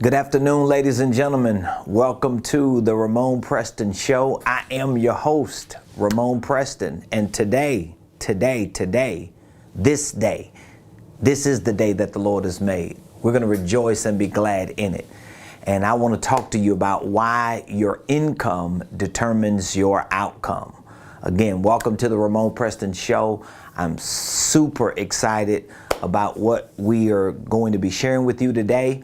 Good afternoon, ladies and gentlemen. Welcome to the Ramon Preston Show. I am your host, Ramon Preston. And today, this day, this is the day that the Lord has made. We're going to rejoice and be glad in it. And I want to talk to you about why your income determines your outcome. Again, welcome to the Ramon Preston Show. I'm super excited about what we are going to be sharing with you today.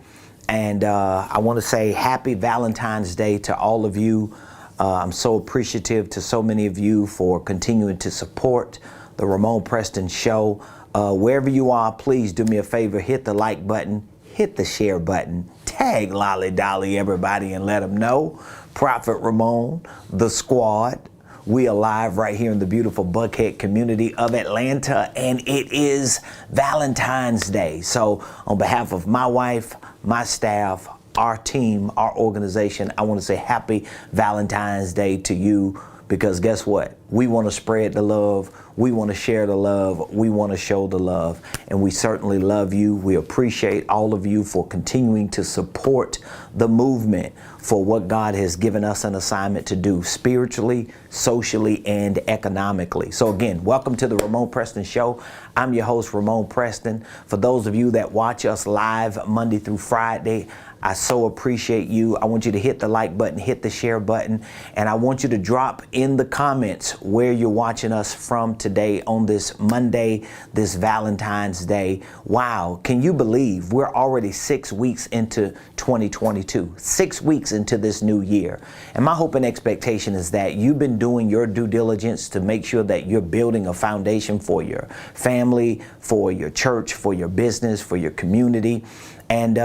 And I want to say happy Valentine's Day to all of you. I'm so appreciative to so many of you for continuing to support the Ramon Preston Show. Wherever you are, please do me a favor, hit the like button, hit the share button, tag Lolly Dolly everybody and let them know. Prophet Ramon, the squad. We are live right here in the beautiful Buckhead community of Atlanta, and it is Valentine's Day. So on behalf of my wife, my staff, our team, our organization, I want to say happy Valentine's Day to you, because guess what? We want to spread the love. We want to share the love. We want to show the love. And we certainly love you. We appreciate all of you for continuing to support the movement for what God has given us an assignment to do spiritually, socially, and economically. So again, welcome to the Ramon Preston Show. I'm your host, Ramon Preston. For those of you that watch us live Monday through Friday, I so appreciate you. I want you to hit the like button, hit the share button, and I want you to drop in the comments where you're watching us from today on this Monday, this Valentine's Day. Wow, can you believe we're already 6 weeks into 2022, 6 weeks into this new year? And my hope and expectation is that you've been doing your due diligence to make sure that you're building a foundation for your family, for your church, for your business, for your community. And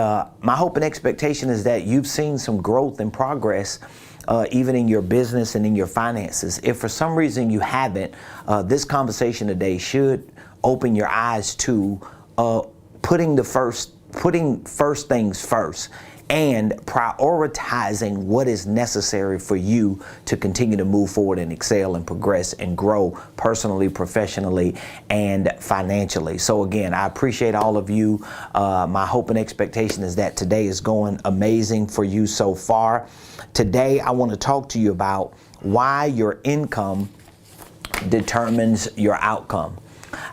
my hope and expectation is that you've seen some growth and progress even in your business and in your finances. If for some reason you haven't, this conversation today should open your eyes to putting first things first and prioritizing what is necessary for you to continue to move forward and excel and progress and grow personally, professionally, and financially. So again, I appreciate all of you. My hope and expectation is that today is going amazing for you so far. Today, I want to talk to you about why your income determines your outcome.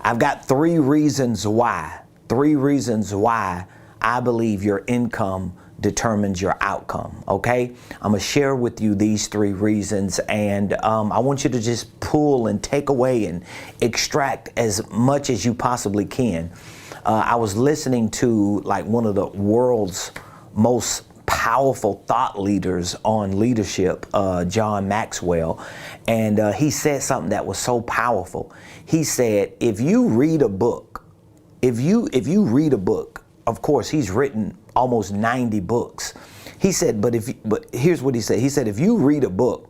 I've got three reasons why I believe your income determines your outcome. Okay, I'm gonna share with you these three reasons, and I want you to just pull and take away and extract as much as you possibly can. I was listening to like one of the world's most powerful thought leaders on leadership, John Maxwell, and he said something that was so powerful. He said, if you read a book, if you read a book, of course, he's written almost 90 books. He said, but here's what he said. He said, if you read a book,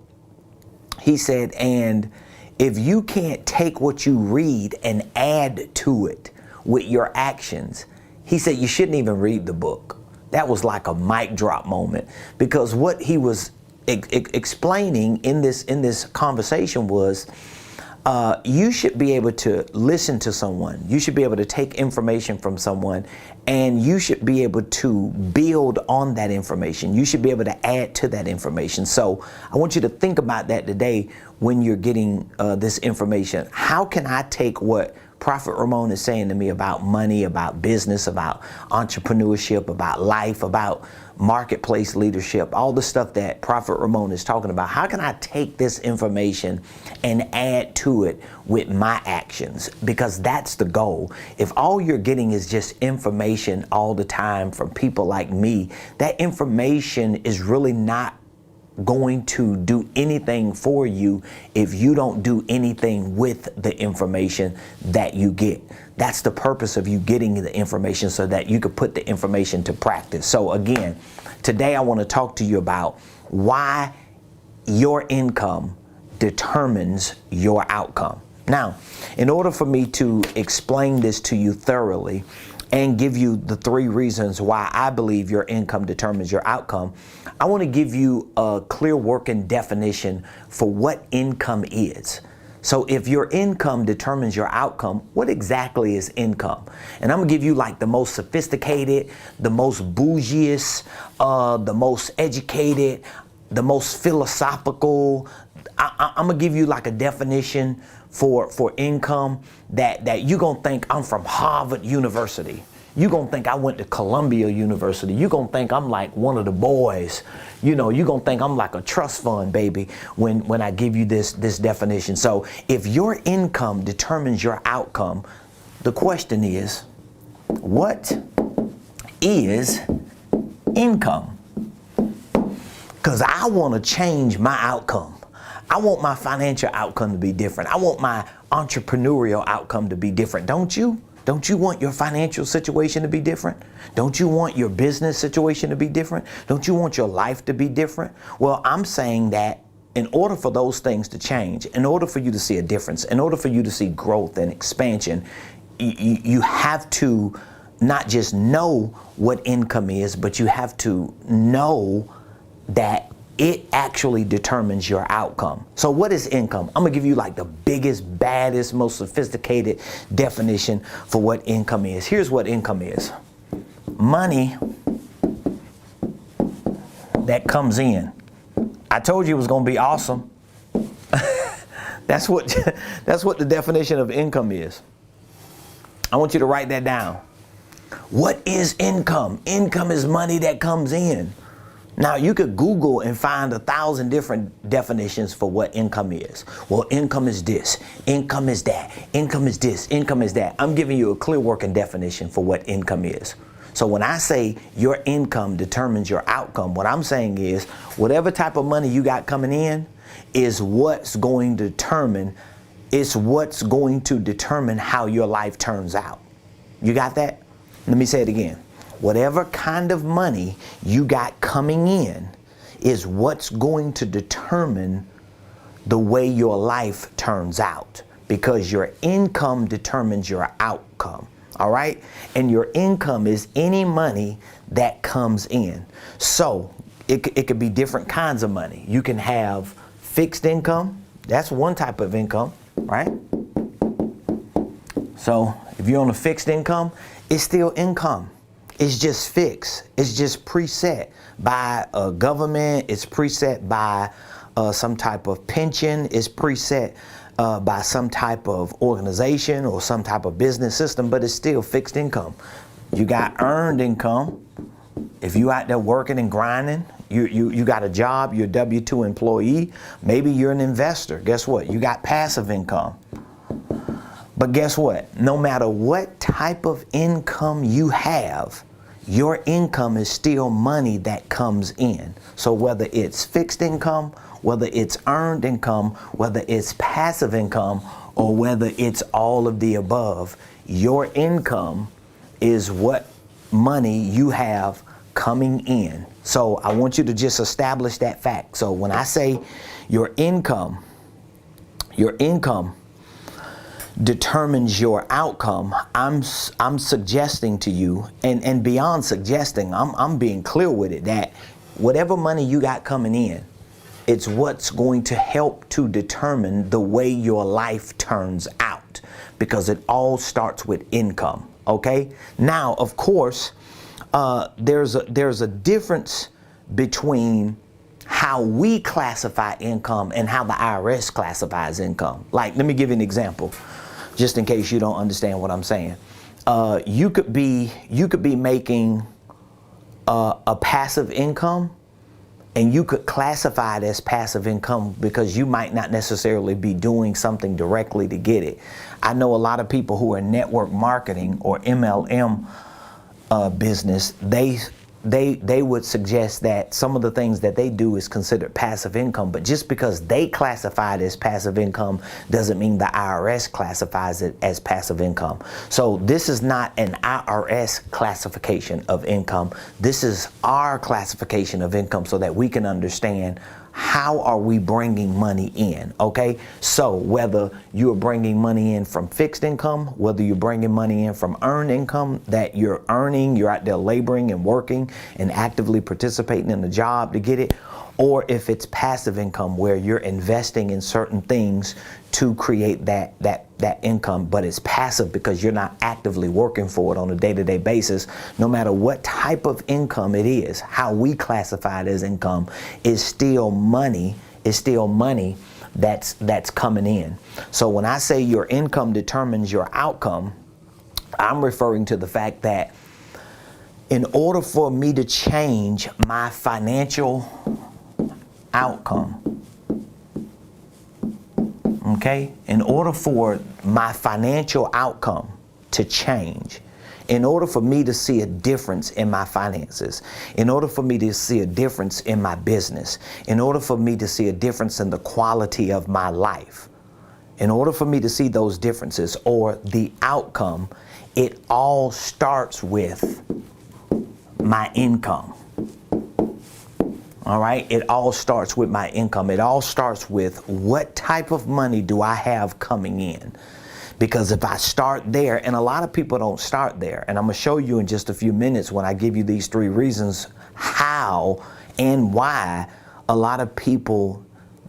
he said, and if you can't take what you read and add to it with your actions, he said, you shouldn't even read the book. That was like a mic drop moment, because what he was explaining in this conversation was, you should be able to listen to someone. You should be able to take information from someone, and you should be able to build on that information. You should be able to add to that information. So I want you to think about that today when you're getting this information. How can I take what Prophet Ramon is saying to me about money, about business, about entrepreneurship, about life, about marketplace leadership, all the stuff that Prophet Ramon is talking about? How can I take this information and add to it with my actions? Because that's the goal. If all you're getting is just information all the time from people like me, that information is really not going to do anything for you if you don't do anything with the information that you get. That's the purpose of you getting the information, so that you could put the information to practice. So again, today I want to talk to you about why your income determines your outcome. Now, in order for me to explain this to you thoroughly and give you the three reasons why I believe your income determines your outcome, I want to give you a clear working definition for what income is. So if your income determines your outcome, what exactly is income? And I'm gonna give you like the most sophisticated, the most bougiest, the most educated, the most philosophical. I'm gonna give you like a definition for income that you're gonna think I'm from Harvard University. You're gonna think I went to Columbia University. You're gonna think I'm like one of the boys. You know, you're gonna think I'm like a trust fund baby when I give you this definition. So if your income determines your outcome, the question is, what is income? Because I want to change my outcome. I want my financial outcome to be different. I want my entrepreneurial outcome to be different. Don't you? Don't you want your financial situation to be different? Don't you want your business situation to be different? Don't you want your life to be different? Well, I'm saying that in order for those things to change, in order for you to see a difference, in order for you to see growth and expansion, you have to not just know what income is, but you have to know that it actually determines your outcome. So what is income? I'm gonna give you like the biggest, baddest, most sophisticated definition for what income is. Here's what income is. Money that comes in. I told you it was gonna be awesome. That's what the definition of income is. I want you to write that down. What is income? Income is money that comes in. Now, you could Google and find 1,000 different definitions for what income is. Well, income is this, income is that, income is this, income is that. I'm giving you a clear working definition for what income is. So when I say your income determines your outcome, what I'm saying is whatever type of money you got coming in is what's going to determine, how your life turns out. You got that? Let me say it again. Whatever kind of money you got coming in is what's going to determine the way your life turns out, because your income determines your outcome. All right? And your income is any money that comes in. So it could be different kinds of money. You can have fixed income. That's one type of income, right? So if you're on a fixed income, it's still income. It's just fixed. It's just preset by a government. It's preset by some type of pension. It's preset by some type of organization or some type of business system, but it's still fixed income. You got earned income. If you out there working and grinding, you got a job, you're a W-2 employee. Maybe you're an investor. Guess what? You got passive income. But guess what? No matter what type of income you have, your income is still money that comes in. So whether it's fixed income, whether it's earned income, whether it's passive income, or whether it's all of the above, your income is what money you have coming in. So I want you to just establish that fact. So when I say your income determines your outcome, I'm suggesting to you, and beyond suggesting, I'm being clear with it, that whatever money you got coming in, it's what's going to help to determine the way your life turns out, because it all starts with income. Okay? Now, of course, there's a difference between how we classify income and how the IRS classifies income. Like, let me give you an example, just in case you don't understand what I'm saying. You could be making a passive income, and you could classify it as passive income because you might not necessarily be doing something directly to get it. I know a lot of people who are in network marketing or MLM business, they would suggest that some of the things that they do is considered passive income, but just because they classify it as passive income doesn't mean the IRS classifies it as passive income. So this is not an IRS classification of income. This is our classification of income, so that we can understand how are we bringing money in? Okay, so whether you're bringing money in from fixed income, whether you're bringing money in from earned income that you're earning, you're out there laboring and working and actively participating in the job to get it, or if it's passive income where you're investing in certain things to create that income, but it's passive because you're not actively working for it on a day-to-day basis. No matter what type of income it is, how we classify it as income is still money, that's coming in. So when I say your income determines your outcome, I'm referring to the fact that in order for me to change my financial outcome, okay, in order for my financial outcome to change, in order for me to see a difference in my finances, in order for me to see a difference in my business, in order for me to see a difference in the quality of my life, in order for me to see those differences or the outcome, it all starts with my income. All right, it all starts with my income. It all starts with what type of money do I have coming in? Because if I start there, and a lot of people don't start there, and I'm going to show you in just a few minutes when I give you these 3 reasons how and why a lot of people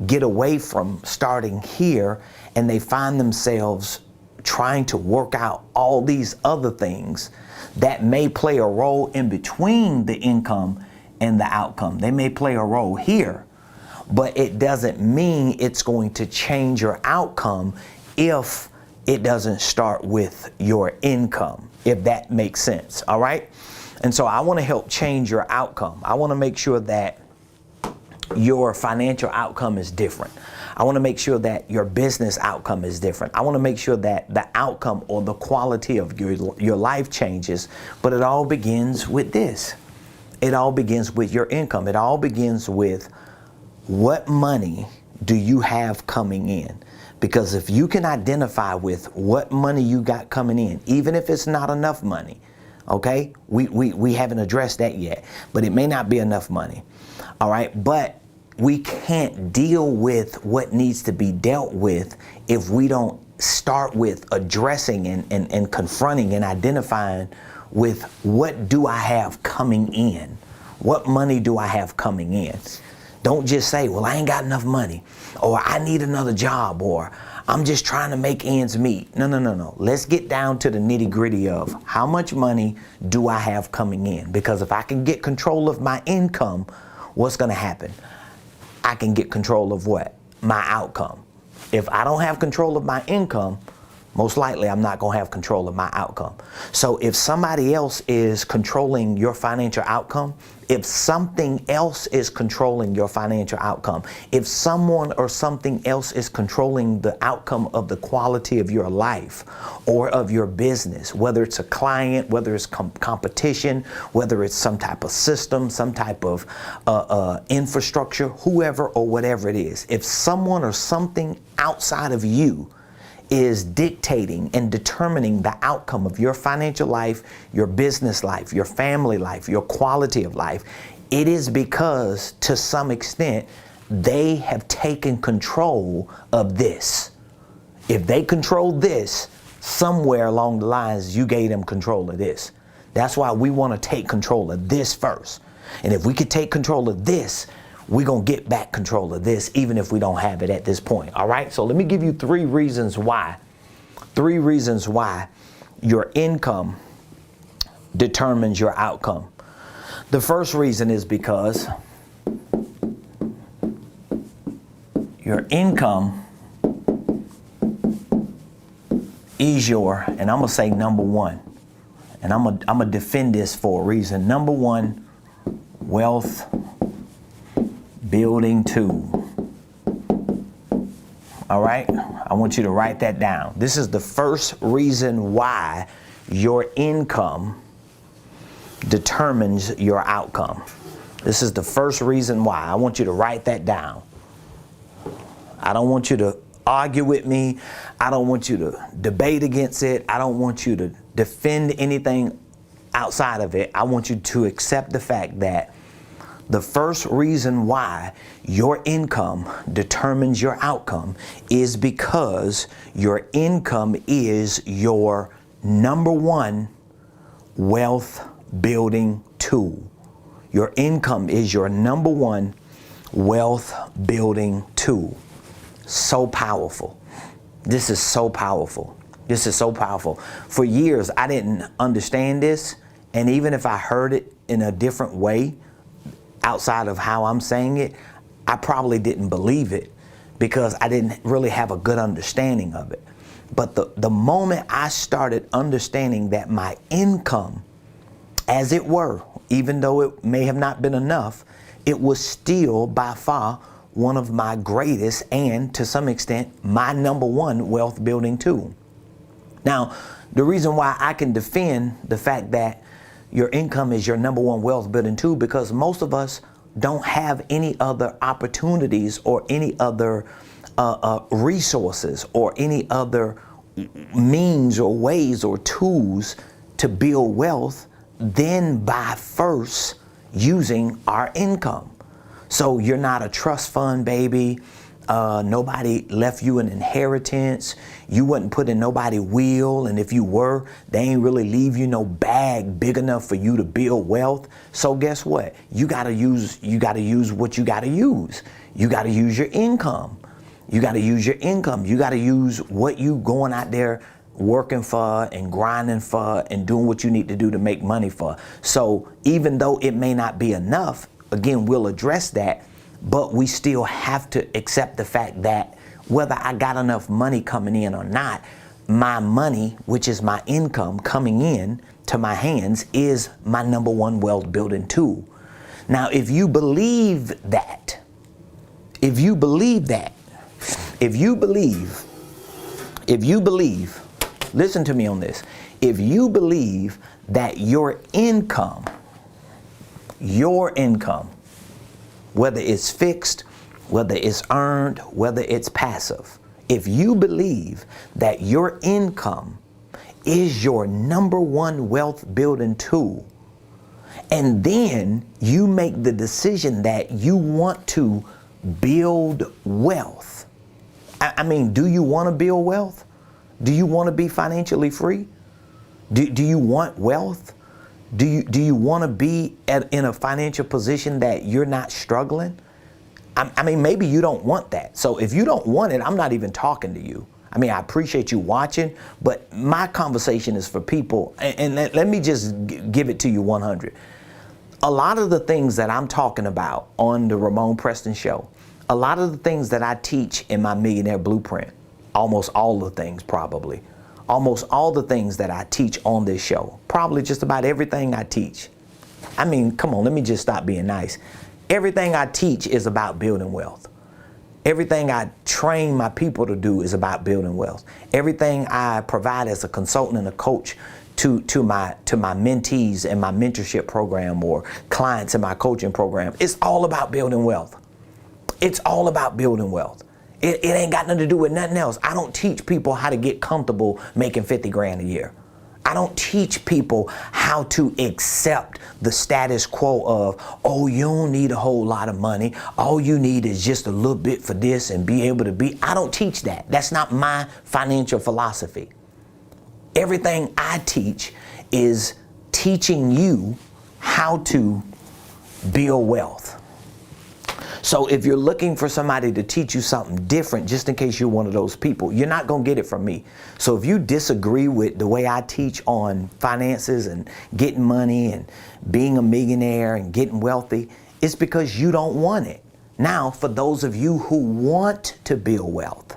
get away from starting here and they find themselves trying to work out all these other things that may play a role in between the income and the outcome. They may play a role here, but it doesn't mean it's going to change your outcome if it doesn't start with your income, if that makes sense. All right. And so I want to help change your outcome. I want to make sure that your financial outcome is different. I want to make sure that your business outcome is different. I want to make sure that the outcome or the quality of your life changes, but it all begins with this. It all begins with your income. It all begins with what money do you have coming in? Because if you can identify with what money you got coming in, even if it's not enough money, okay, we haven't addressed that yet, but it may not be enough money. All right, but we can't deal with what needs to be dealt with if we don't start with addressing and confronting and identifying with what do I have coming in? What money do I have coming in? Don't just say, well, I ain't got enough money, or I need another job, or I'm just trying to make ends meet. No. Let's get down to the nitty gritty of how much money do I have coming in? Because if I can get control of my income, what's going to happen? I can get control of what? My outcome. If I don't have control of my income, most likely I'm not going to have control of my outcome. So if somebody else is controlling your financial outcome, if something else is controlling your financial outcome, if someone or something else is controlling the outcome of the quality of your life or of your business, whether it's a client, whether it's competition, whether it's some type of system, some type of infrastructure, whoever or whatever it is, if someone or something outside of you is dictating and determining the outcome of your financial life, your business life, your family life, your quality of life, it is because to some extent they have taken control of this. If they control this, somewhere along the lines you gave them control of this. That's why we want to take control of this first. And if we could take control of this, we're going to get back control of this, even if we don't have it at this point. All right. So let me give you 3 reasons why. 3 reasons why your income determines your outcome. The first reason is because your income is your, and I'm going to say number 1, and I'm going to defend this for a reason. Number 1, wealth building tool. All right, I want you to write that down. This is the first reason why your income determines your outcome. This is the first reason why. I want you to write that down. I don't want you to argue with me. I don't want you to debate against it. I don't want you to defend anything outside of it. I want you to accept the fact that The first reason why your income determines your outcome is because your income is your number one wealth building tool. Your income is your number one wealth building tool. So powerful. This is so powerful. This is so powerful. For years, I didn't understand this. And even if I heard it in a different way, outside of how I'm saying it, I probably didn't believe it because I didn't really have a good understanding of it. But the moment I started understanding that my income, as it were, even though it may have not been enough, it was still by far one of my greatest and, to some extent, my number one wealth building tool. Now, the reason why I can defend the fact that your income is your number one wealth building tool, because most of us don't have any other opportunities or any other resources or any other means or ways or tools to build wealth than by first using our income. So you're not a trust fund baby. Nobody left you an inheritance. You wasn't put in nobody's will, and if you were, they ain't really leave you no bag big enough for you to build wealth. So guess what? You gotta use what you gotta use. You gotta use your income. You gotta use your income. You gotta use what you going out there working for and grinding for and doing what you need to do to make money for. So even though it may not be enough, again, we'll address that, but we still have to accept the fact that whether I got enough money coming in or not, my money, which is my income coming in to my hands, is my number one wealth building tool. Now, if you believe, listen to me on this. If you believe that your income, whether it's fixed, whether it's earned, whether it's passive, if you believe that your income is your number one wealth building tool, and then you make the decision that you want to build wealth. I mean, do you want to build wealth? Do you want to be financially free? Do you want wealth? Do you want to be in a financial position that you're not struggling? I mean, maybe you don't want that. So if you don't want it, I'm not even talking to you. I mean, I appreciate you watching, but my conversation is for people. And let me just give it to you 100. A lot of the things that I'm talking about on the Ramon Preston Show, a lot of the things that I teach in my Millionaire Blueprint, almost all the things probably, almost all the things that I teach on this show, probably just about everything I teach. I mean, come on, let me just stop being nice. Everything I teach is about building wealth. Everything I train my people to do is about building wealth. Everything I provide as a consultant and a coach to my mentees in my mentorship program or clients in my coaching program, it's all about building wealth. It's all about building wealth. It ain't got nothing to do with nothing else. I don't teach people how to get comfortable making 50 grand a year. I don't teach people how to accept the status quo of, oh, you don't need a whole lot of money. All you need is just a little bit for this and be able to be. I don't teach that. That's not my financial philosophy. Everything I teach is teaching you how to build wealth. So if you're looking for somebody to teach you something different, just in case you're one of those people, you're not going to get it from me. So if you disagree with the way I teach on finances and getting money and being a millionaire and getting wealthy, it's because you don't want it. Now, for those of you who want to build wealth,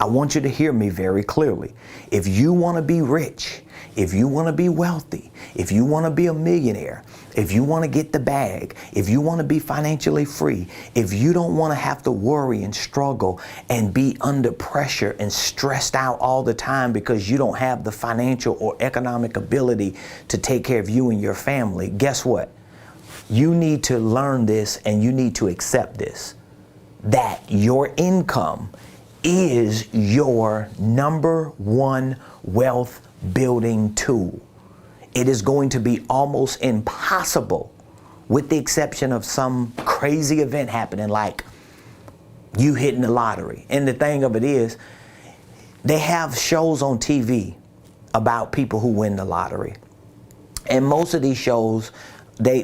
I want you to hear me very clearly. If you want to be rich, if you want to be wealthy, if you want to be a millionaire, if you want to get the bag, if you want to be financially free, if you don't want to have to worry and struggle and be under pressure and stressed out all the time because you don't have the financial or economic ability to take care of you and your family, guess what? You need to learn this and you need to accept this, that your income is your number one wealth building tool. it is going to be almost impossible, with the exception of some crazy event happening like you hitting the lottery. And the thing of it is, they have shows on TV about people who win the lottery. And most of these shows, they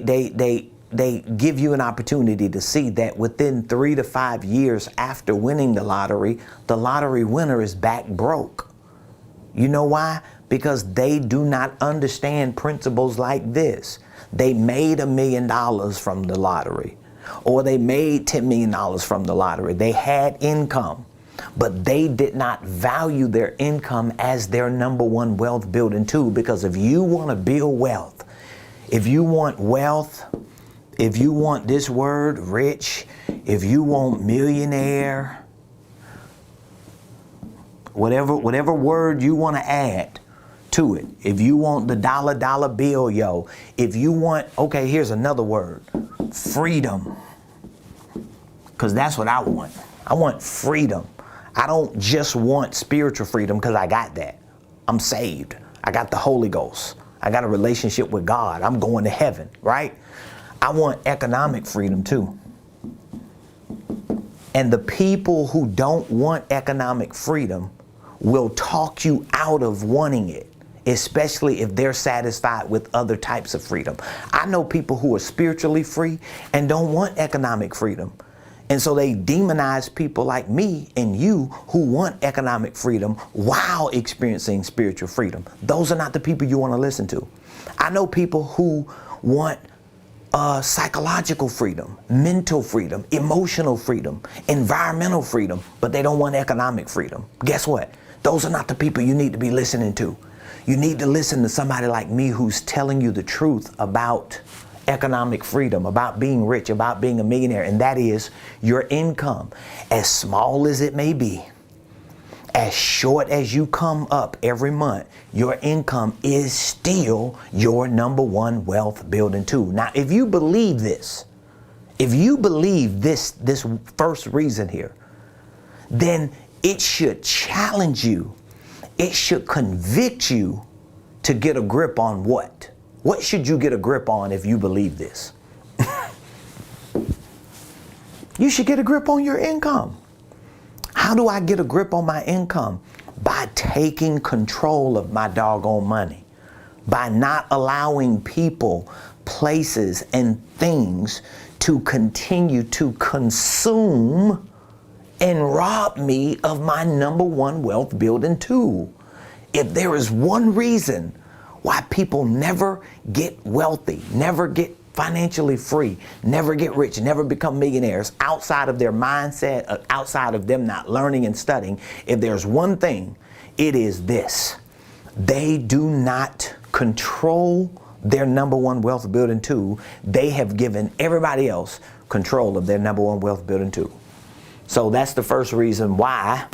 give you an opportunity to see that within 3 to 5 years after winning the lottery winner is back broke. You know why? Because they do not understand principles like this. They made $1 million from the lottery, or they made $10 million from the lottery. They had income, but they did not value their income as their number one wealth building tool. Because if you want to build wealth, if you want wealth, if you want this word rich, if you want millionaire, whatever word you want to add to it, if you want the dollar bill, yo, if you want, okay, here's another word, freedom, because that's what I want. I want freedom. I don't just want spiritual freedom because I got that. I'm saved. I got the Holy Ghost. I got a relationship with God. I'm going to heaven, right? I want economic freedom too. And the people who don't want economic freedom will talk you out of wanting it, especially if they're satisfied with other types of freedom. I know people who are spiritually free and don't want economic freedom. And so they demonize people like me and you who want economic freedom while experiencing spiritual freedom. Those are not the people you want to listen to. I know people who want psychological freedom, mental freedom, emotional freedom, environmental freedom, but they don't want economic freedom. Guess what? Those are not the people you need to be listening to. You need to listen to somebody like me who's telling you the truth about economic freedom, about being rich, about being a millionaire, and that is your income, as small as it may be, as short as you come up every month, your income is still your number one wealth building tool. Now, if you believe this, this first reason here, then it should challenge you. It should convict you to get a grip on what? What should you get a grip on if you believe this? You should get a grip on your income. How do I get a grip on my income? By taking control of my doggone money. By not allowing people, places, and things to continue to consume and rob me of my number one wealth building tool. If there is one reason why people never get wealthy, never get financially free, never get rich, never become millionaires outside of their mindset, outside of them not learning and studying, if there's one thing, it is this: they do not control their number one wealth building tool. They have given everybody else control of their number one wealth building tool. So that's the first reason why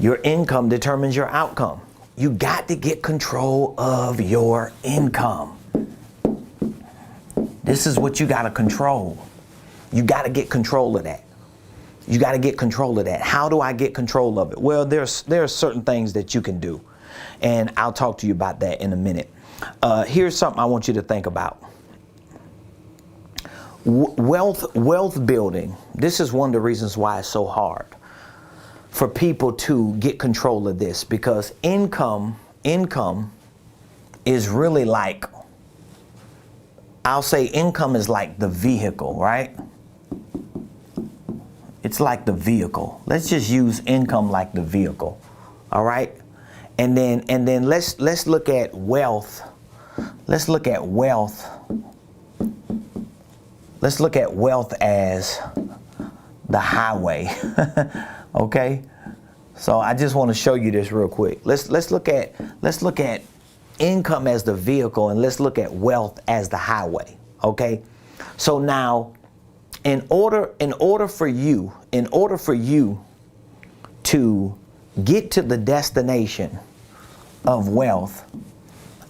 your income determines your outcome. You got to get control of your income. This is what you got to control. You got to get control of that. You got to get control of that. How do I get control of it? Well, there are certain things that you can do, and I'll talk to you about that in a minute. Here's something I want you to think about. Wealth building. This is one of the reasons why it's so hard for people to get control of this, because income is really like, I'll say income is like the vehicle, right? It's like the vehicle. Let's just use income like the vehicle. All right? And then let's look at wealth. Let's look at wealth. Let's look at wealth as the highway. Okay? So I just want to show you this real quick. Let's look at income as the vehicle, and let's look at wealth as the highway. Okay? So now, in order for you to get to the destination of wealth,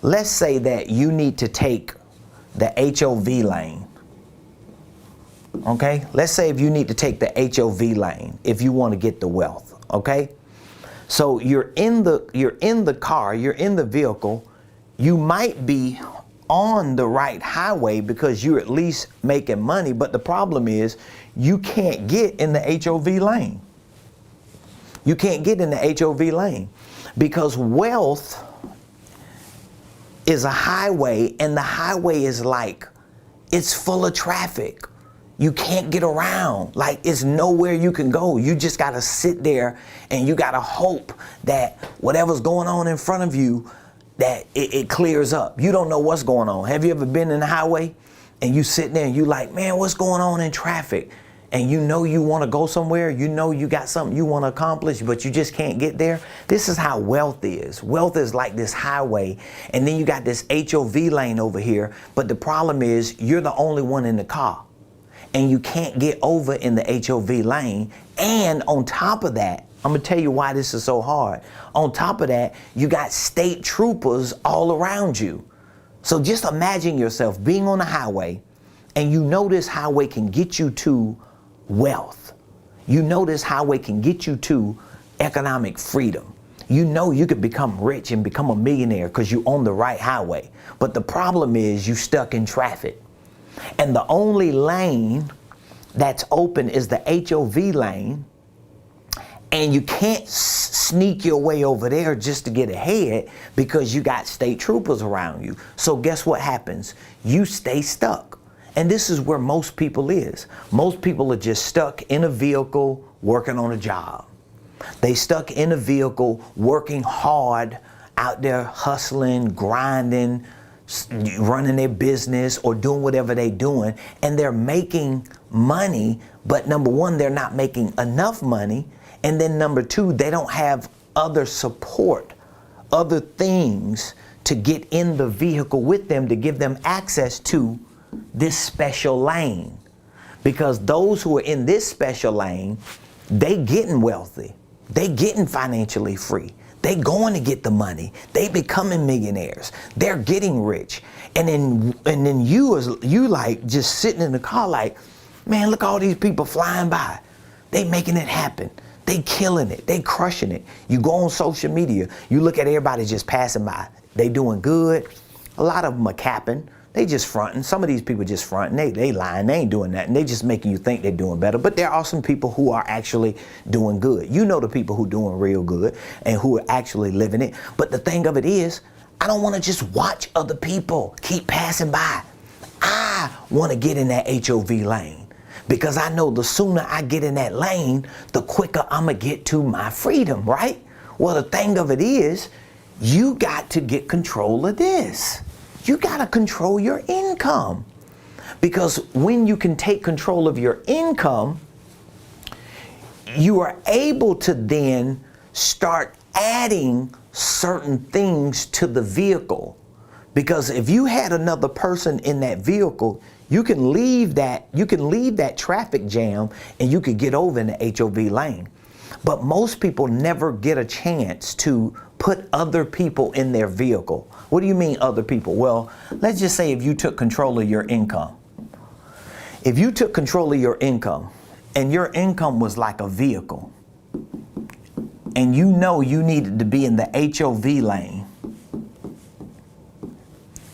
let's say that you need to take the HOV lane. Okay? Let's say if you need to take the HOV lane if you want to get the wealth. Okay? So you're in the car, you're in the vehicle, you might be on the right highway because you're at least making money, but the problem is you can't get in the HOV lane. You can't get in the HOV lane because wealth is a highway, and the highway is like, it's full of traffic. You can't get around. Like, it's nowhere you can go. You just got to sit there and you got to hope that whatever's going on in front of you, that it clears up. You don't know what's going on. Have you ever been in the highway and you sitting there and you like, man, what's going on in traffic? And you know you want to go somewhere, you know you got something you want to accomplish, but you just can't get there. This is how wealth is. Wealth is like this highway, and then you got this HOV lane over here, but the problem is you're the only one in the car, and you can't get over in the HOV lane. And on top of that, I'm going to tell you why this is so hard. On top of that, you got state troopers all around you. So just imagine yourself being on the highway, and you know this highway can get you to wealth. You know this highway can get you to economic freedom. You know you could become rich and become a millionaire because you're on the right highway. But the problem is you stuck in traffic. And the only lane that's open is the HOV lane. And you can't sneak your way over there just to get ahead because you got state troopers around you. So guess what happens? You stay stuck. And this is where most people is. Most people are just stuck in a vehicle working on a job. They stuck in a vehicle working hard out there hustling, grinding, running their business or doing whatever they're doing. And they're making money, but number one, they're not making enough money. And then number two, they don't have other support, other things to get in the vehicle with them to give them access to this special lane. Because those who are in this special lane, they getting wealthy. They getting financially free. They going to get the money. They becoming millionaires. They're getting rich. And then you like just sitting in the car like, man, look all these people flying by. They making it happen. They killing it. They crushing it. You go on social media, you look at everybody just passing by. They doing good. A lot of them are capping. They just fronting. Some of these people just fronting. They lying. They ain't doing that. And they just making you think they're doing better. But there are some people who are actually doing good. You know the people who doing real good and who are actually living it. But the thing of it is, I don't want to just watch other people keep passing by. I want to get in that HOV lane. Because I know the sooner I get in that lane, the quicker I'm going to get to my freedom, right? Well, the thing of it is, you got to get control of this. You got to control your income. Because when you can take control of your income, you are able to then start adding certain things to the vehicle. Because if you had another person in that vehicle, you can leave that traffic jam and you could get over in the HOV lane. But most people never get a chance to put other people in their vehicle. What do you mean other people? Well, let's just say if you took control of your income. If you took control of your income and your income was like a vehicle and you know you needed to be in the HOV lane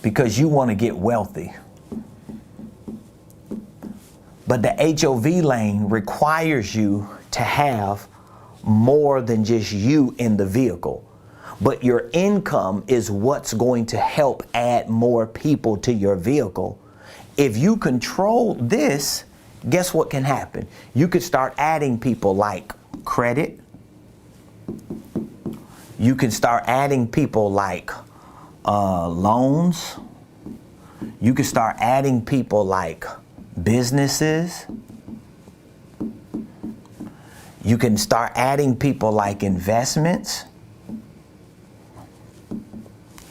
because you want to get wealthy. But the HOV lane requires you to have more than just you in the vehicle. But your income is what's going to help add more people to your vehicle. If you control this, guess what can happen? You could start adding people like credit. You can start adding people like loans. You can start adding people like businesses. You can start adding people like investments.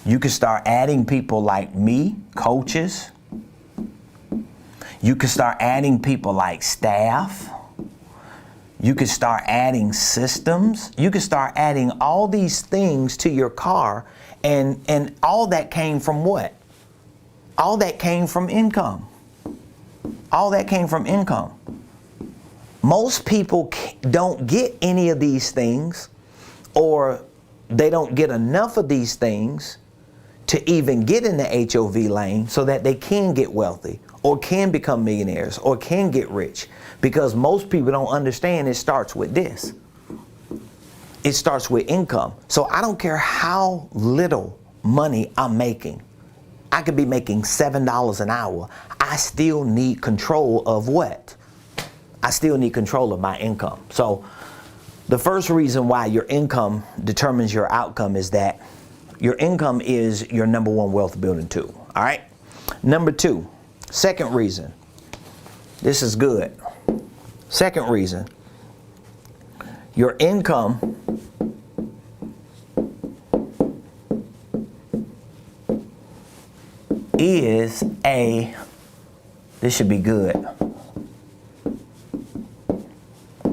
You can start adding people like me, coaches. You can start adding people like staff. You can start adding systems. You can start adding all these things to your car, and all that came from what? All that came from income. All that came from income. Most people don't get any of these things, or they don't get enough of these things to even get in the HOV lane so that they can get wealthy or can become millionaires or can get rich. Because most people don't understand it starts with this. It starts with income. So I don't care how little money I'm making. I could be making $7 an hour. I still need control of what? I still need control of my income. So the first reason why your income determines your outcome is that your income is your number one wealth building tool. All right. Number two, second reason. This is good. Second reason, your income is this should be good,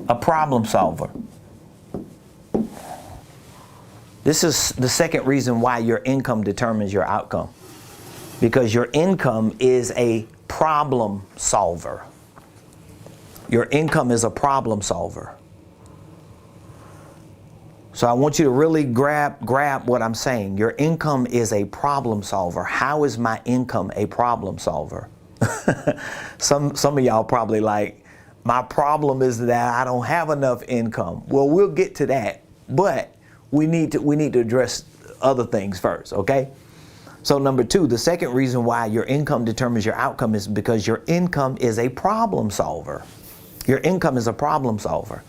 a problem solver. This is the second reason why your income determines your outcome. Because your income is a problem solver. Your income is a problem solver. So I want you to really grab what I'm saying. Your income is a problem solver. How is my income a problem solver? Some of y'all probably like, my problem is that I don't have enough income. Well, we'll get to that, but we need to address other things first, okay? So number two, the second reason why your income determines your outcome is because your income is a problem solver. Your income is a problem solver.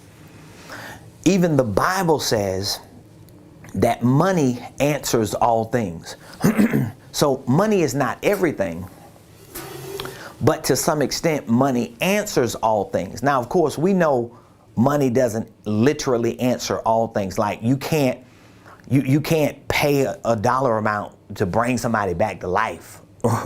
Even the Bible says that money answers all things. So money is not everything, but to some extent, money answers all things. Now, of course, we know money doesn't literally answer all things. Like you can't pay a dollar amount to bring somebody back to life,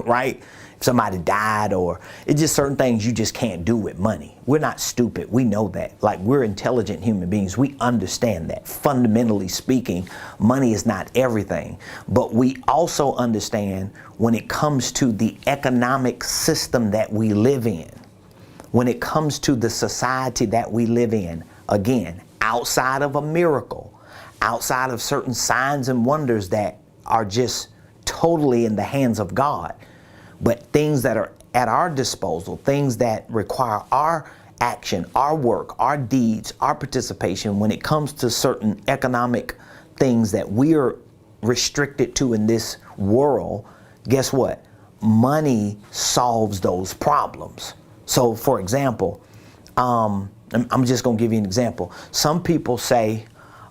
right? If somebody died, or it's just certain things you just can't do with money. We're not stupid. We know that. Like, we're intelligent human beings. We understand that. Fundamentally speaking, money is not everything. But we also understand when it comes to the economic system that we live in, when it comes to the society that we live in, again, outside of a miracle, outside of certain signs and wonders that are just totally in the hands of God, but things that are at our disposal, things that require our action, our work, our deeds, our participation when it comes to certain economic things that we are restricted to in this world, guess what? Money solves those problems. So for example, I'm just going to give you an example. Some people say,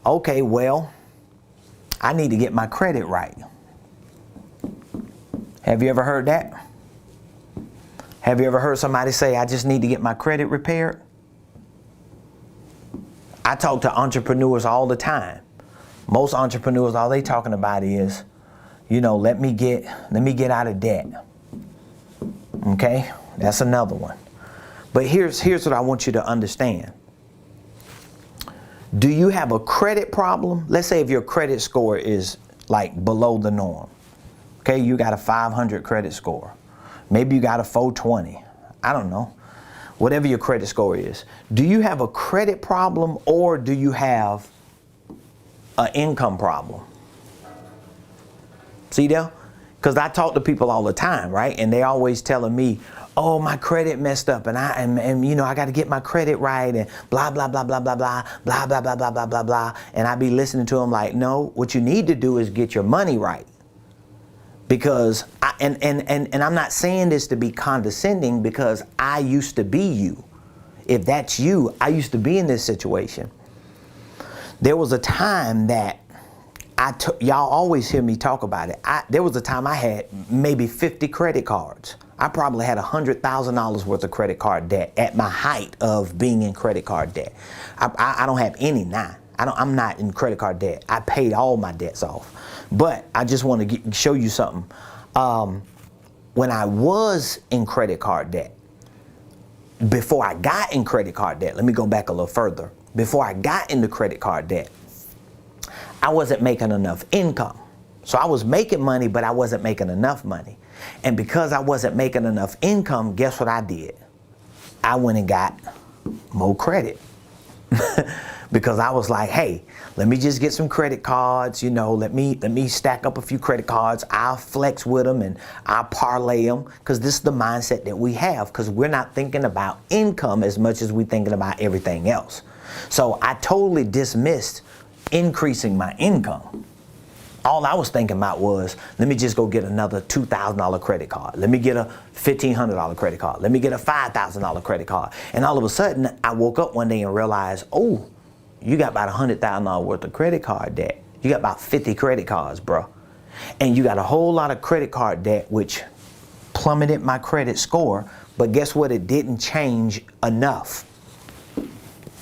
okay, well, I need to get my credit right. Have you ever heard that? Have you ever heard somebody say, I just need to get my credit repaired? I talk to entrepreneurs all the time. Most entrepreneurs, all they talking about is, let me get out of debt. Okay? That's another one. But here's what I want you to understand. Do you have a credit problem? Let's say if your credit score is like below the norm. Okay, you got a 500 credit score. Maybe you got a 420. I don't know. Whatever your credit score is. Do you have a credit problem, or do you have an income problem? See there? Because I talk to people all the time, right? And they always telling me, oh, my credit messed up, and I got to get my credit right, and blah, blah, blah, blah, blah, blah, blah, blah, blah, blah, blah, blah, blah. And I be listening to them like, no, what you need to do is get your money right. Because, and I'm not saying this to be condescending, because I used to be you. If that's you, I used to be in this situation. There was a time that y'all always hear me talk about it. There was a time I had maybe 50 credit cards. I probably had $100,000 worth of credit card debt at my height of being in credit card debt. I don't have any now. I'm not in credit card debt. I paid all my debts off. But I just want to show you something. When I was in credit card debt, before I got in credit card debt, let me go back a little further. Before I got into credit card debt, I wasn't making enough income. So I was making money, but I wasn't making enough money. And because I wasn't making enough income, guess what I did? I went and got more credit. because I was like, hey, let me just get some credit cards, you know, let me stack up a few credit cards. I'll flex with them and I'll parlay them, because this is the mindset that we have, because we're not thinking about income as much as we're thinking about everything else. So I totally dismissed increasing my income. All I was thinking about was, let me just go get another $2,000 credit card. Let me get a $1,500 credit card. Let me get a $5,000 credit card. And all of a sudden, I woke up one day and realized, oh, you got about $100,000 worth of credit card debt. You got about 50 credit cards, bro. And you got a whole lot of credit card debt, which plummeted my credit score. But guess what? It didn't change enough.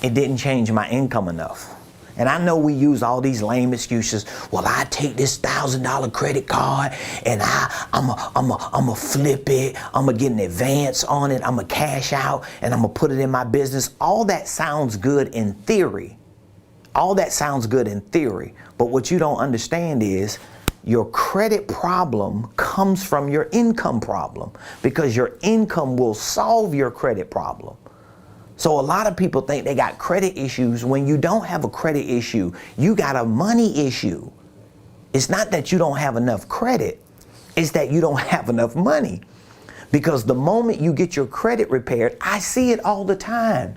It didn't change my income enough. And I know we use all these lame excuses. Well, I take this $1,000 credit card and I'm flip it. I'm gonna get an advance on it. I'm gonna cash out and I'm gonna put it in my business. All that sounds good in theory. All that sounds good in theory. But what you don't understand is your credit problem comes from your income problem, because your income will solve your credit problem. So a lot of people think they got credit issues when you don't have a credit issue. You got a money issue. It's not that you don't have enough credit. It's that you don't have enough money. Because the moment you get your credit repaired, I see it all the time.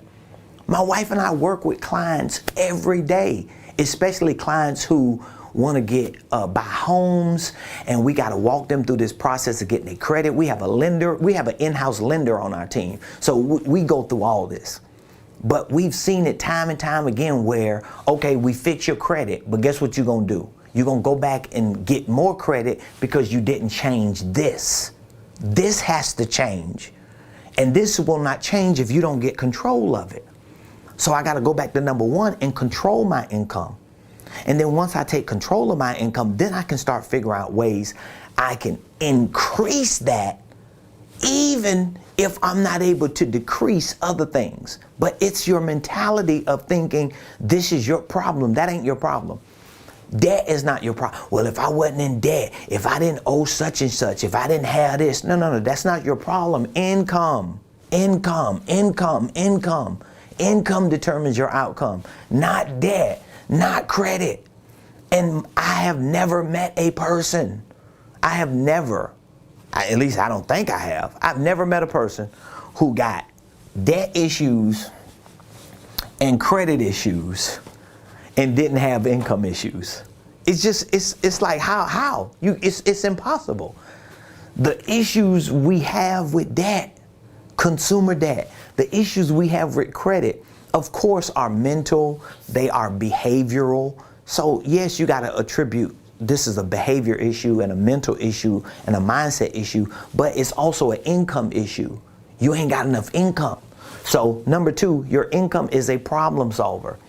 My wife and I work with clients every day, especially clients who want to buy homes, and we got to walk them through this process of getting their credit. We have a lender, we have an in-house lender on our team. So we go through all this. But we've seen it time and time again where, okay, we fix your credit, but guess what you're going to do? You're going to go back and get more credit because you didn't change this. This has to change. And this will not change if you don't get control of it. So I got to go back to number one and control my income. And then once I take control of my income, then I can start figuring out ways I can increase that, even if I'm not able to decrease other things. But it's your mentality of thinking this is your problem. That ain't your problem. Debt is not your problem. Well, if I wasn't in debt, if I didn't owe such and such, if I didn't have this, no, that's not your problem. Income, income, income, income. Income determines your outcome, not debt. Not credit. And I have never met a person. At least I don't think I have. I've never met a person who got debt issues and credit issues and didn't have income issues. It's just, it's like, how? It's impossible. The issues we have with debt, consumer debt, the issues we have with credit, of course, are mental, they are behavioral. So yes, you got to attribute this is a behavior issue and a mental issue and a mindset issue, but it's also an income issue. You ain't got enough income. So number two, your income is a problem solver.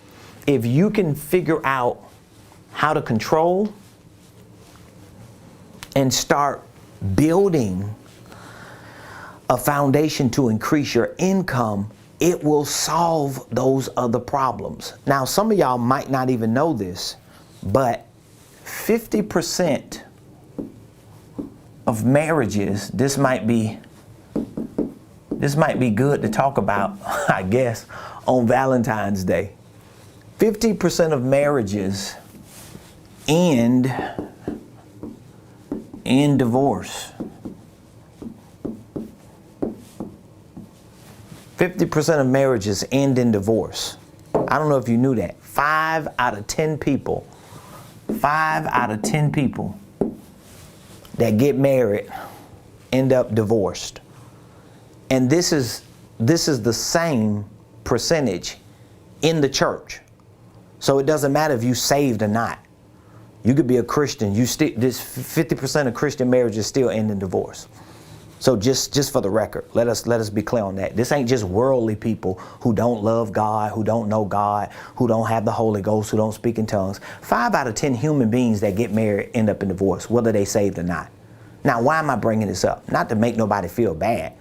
If you can figure out how to control and start building a foundation to increase your income, it will solve those other problems. Now, some of y'all might not even know this, but 50% of marriages, this might be good to talk about, I guess, on Valentine's Day. 50% of marriages end in divorce. 50% of marriages end in divorce. I don't know if you knew that. 5 out of 10 people that get married end up divorced. And this is the same percentage in the church. So it doesn't matter if you saved or not. You could be a Christian. This 50% of Christian marriages still end in divorce. So just for the record, let us be clear on that. This ain't just worldly people who don't love God, who don't know God, who don't have the Holy Ghost, who don't speak in tongues. 5 out of 10 human beings that get married end up in divorce, whether they saved or not. Now, why am I bringing this up? Not to make nobody feel bad,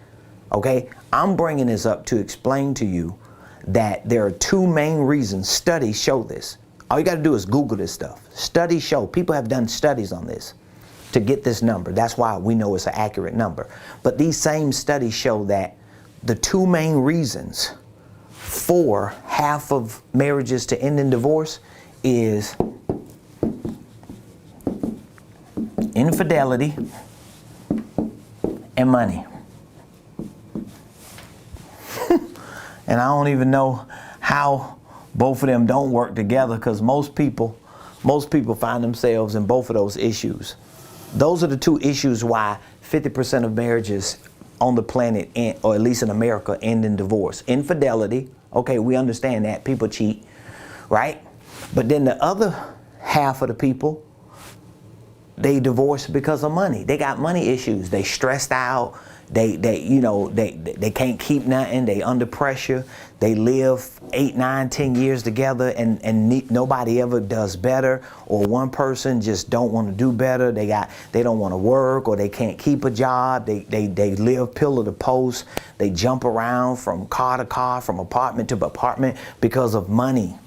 okay? I'm bringing this up to explain to you that there are 2 main reasons. Studies show this. All you got to do is Google this stuff. Studies show, people have done studies on this to get this number. That's why we know it's an accurate number. But these same studies show that the 2 main reasons for half of marriages to end in divorce is infidelity and money. And I don't even know how both of them don't work together, because most people find themselves in both of those issues. Those are the two issues why 50% of marriages on the planet, or at least in America, end in divorce. Infidelity, okay, we understand that. People cheat, right? But then the other half of the people, they divorce because of money. They got money issues. They stressed out. They can't keep nothing. They under pressure. They live 8, 9, 10 years together, and nobody ever does better. Or one person just don't want to do better. They don't want to work, or they can't keep a job. They live pillar to post. They jump around from car to car, from apartment to apartment because of money.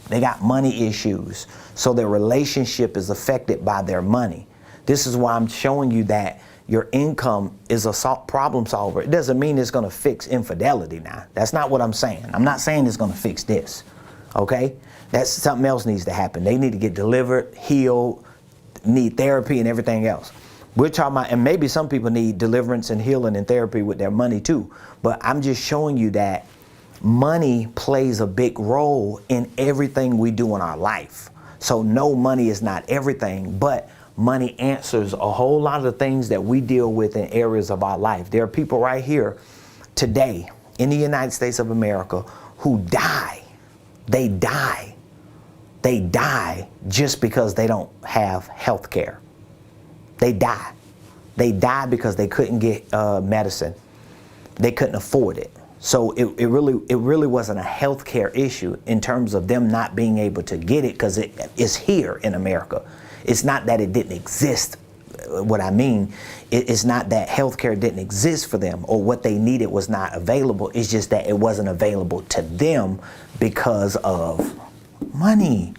They got money issues. So their relationship is affected by their money. This is why I'm showing you that your income is a problem solver. It doesn't mean it's going to fix infidelity now. That's not what I'm saying. I'm not saying it's going to fix this. Okay? That's something else needs to happen. They need to get delivered, healed, need therapy and everything else. We're talking about, and maybe some people need deliverance and healing and therapy with their money too. But I'm just showing you that money plays a big role in everything we do in our life. So no, money is not everything, but money answers a whole lot of the things that we deal with in areas of our life. There are people right here today in the United States of America who die. They die just because they don't have health care. They die. They die because they couldn't get medicine. They couldn't afford it. So it really wasn't a health care issue in terms of them not being able to get it, because it is here in America. It's not that it didn't exist. What I mean, it's not that healthcare didn't exist for them or what they needed was not available. It's just that it wasn't available to them because of money.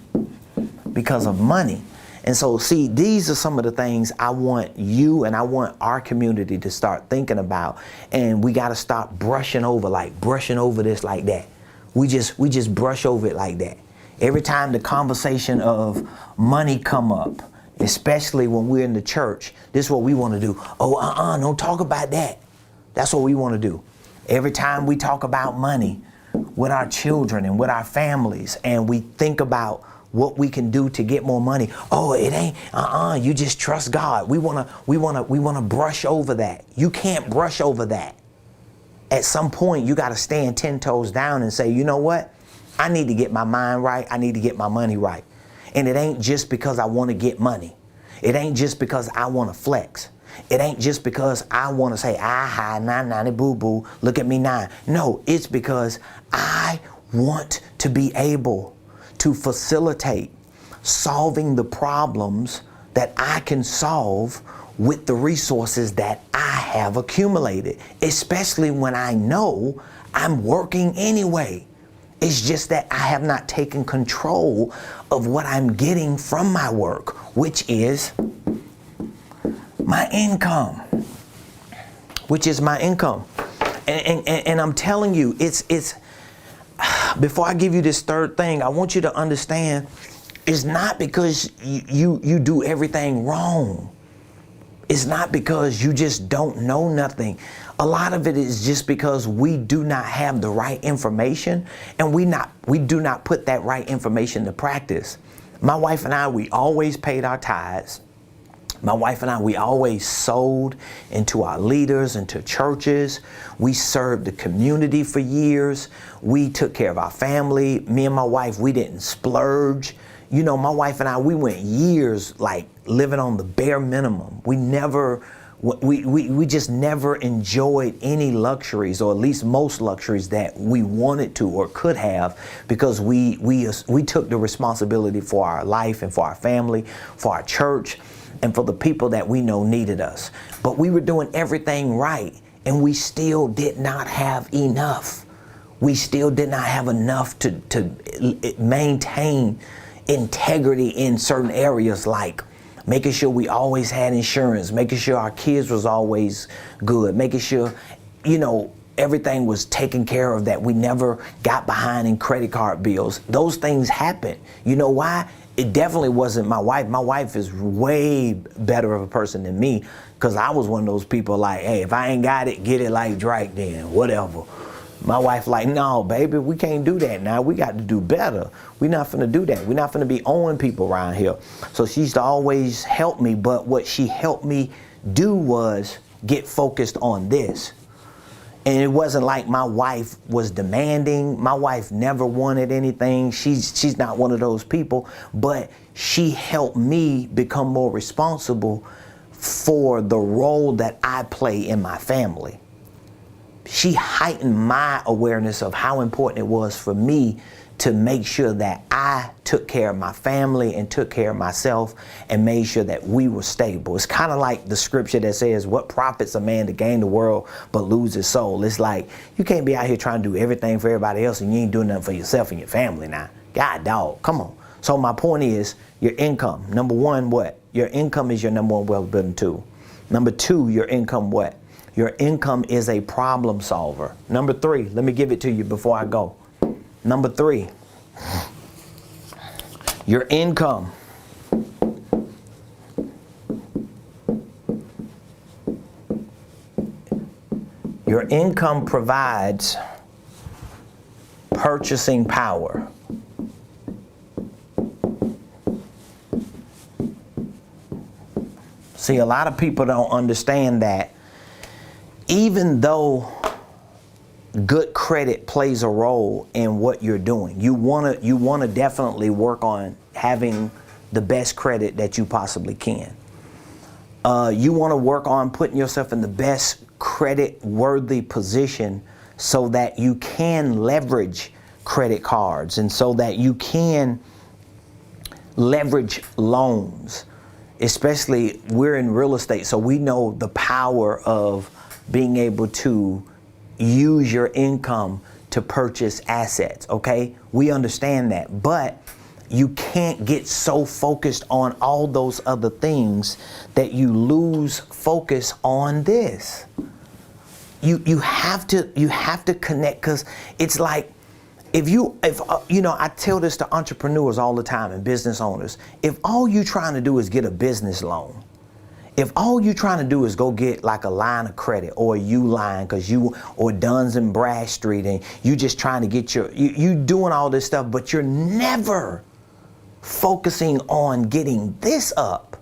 Because of money. And so, see, these are some of the things I want you and I want our community to start thinking about. And we got to stop brushing over this like that. We just brush over it like that. Every time the conversation of money come up, especially when we're in the church, this is what we want to do. Oh, don't talk about that. That's what we want to do. Every time we talk about money with our children and with our families, and we think about what we can do to get more money. Oh, it ain't, you just trust God. We want to brush over that. You can't brush over that. At some point, you got to stand 10 toes down and say, you know what? I need to get my mind right. I need to get my money right. And it ain't just because I want to get money. It ain't just because I want to flex. It ain't just because I want to say, nah, boo boo, look at me now. No, it's because I want to be able to facilitate solving the problems that I can solve with the resources that I have accumulated, especially when I know I'm working anyway. It's just that I have not taken control of what I'm getting from my work, which is my income. And I'm telling you, it's before I give you this third thing, I want you to understand it's not because you do everything wrong. It's not because you just don't know nothing. A lot of it is just because we do not have the right information, and we do not put that right information to practice. My wife and I, we always paid our tithes. My wife and I, we always sold into our leaders, into churches. We served the community for years. We took care of our family. Me and my wife, we didn't splurge. You know, my wife and I, we went years like living on the bare minimum. We just never enjoyed any luxuries, or at least most luxuries that we wanted to or could have, because we took the responsibility for our life and for our family, for our church, and for the people that we know needed us. But we were doing everything right, and we still did not have enough. We still did not have enough to maintain integrity in certain areas, like making sure we always had insurance, making sure our kids was always good, making sure, you know, everything was taken care of, that we never got behind in credit card bills. Those things happened. You know why? It definitely wasn't my wife. My wife is way better of a person than me, because I was one of those people like, hey, if I ain't got it, get it like Drake then, whatever. My wife like, no, baby, we can't do that now. We got to do better. We're not finna do that. We're not finna be owing people around here. So she used to always help me, but what she helped me do was get focused on this. And it wasn't like my wife was demanding. My wife never wanted anything. She's not one of those people, but she helped me become more responsible for the role that I play in my family. She heightened my awareness of how important it was for me to make sure that I took care of my family and took care of myself and made sure that we were stable. It's kind of like the scripture that says, what profits a man to gain the world but lose his soul? It's like, you can't be out here trying to do everything for everybody else and you ain't doing nothing for yourself and your family now. God dog, come on. So my point is, your income. Number one, what? Your income is your number one wealth building tool. Number two, your income what? Your income is a problem solver. Number three, let me give it to you before I go. Number three, your income provides purchasing power. See, a lot of people don't understand that even though good credit plays a role in what you're doing, you want to definitely work on having the best credit that you possibly can. You want to work on putting yourself in the best credit worthy position so that you can leverage credit cards and so that you can leverage loans. Especially, we're in real estate, so we know the power of being able to use your income to purchase assets, okay? We understand that, but you can't get so focused on all those other things that you lose focus on this. You have to connect, because it's like, if you know, I tell this to entrepreneurs all the time and business owners, if all you're trying to do is get a business loan, if all you're trying to do is go get like a line of credit or a U-line or Duns and Bradstreet, and you just trying to get you doing all this stuff, but you're never focusing on getting this up,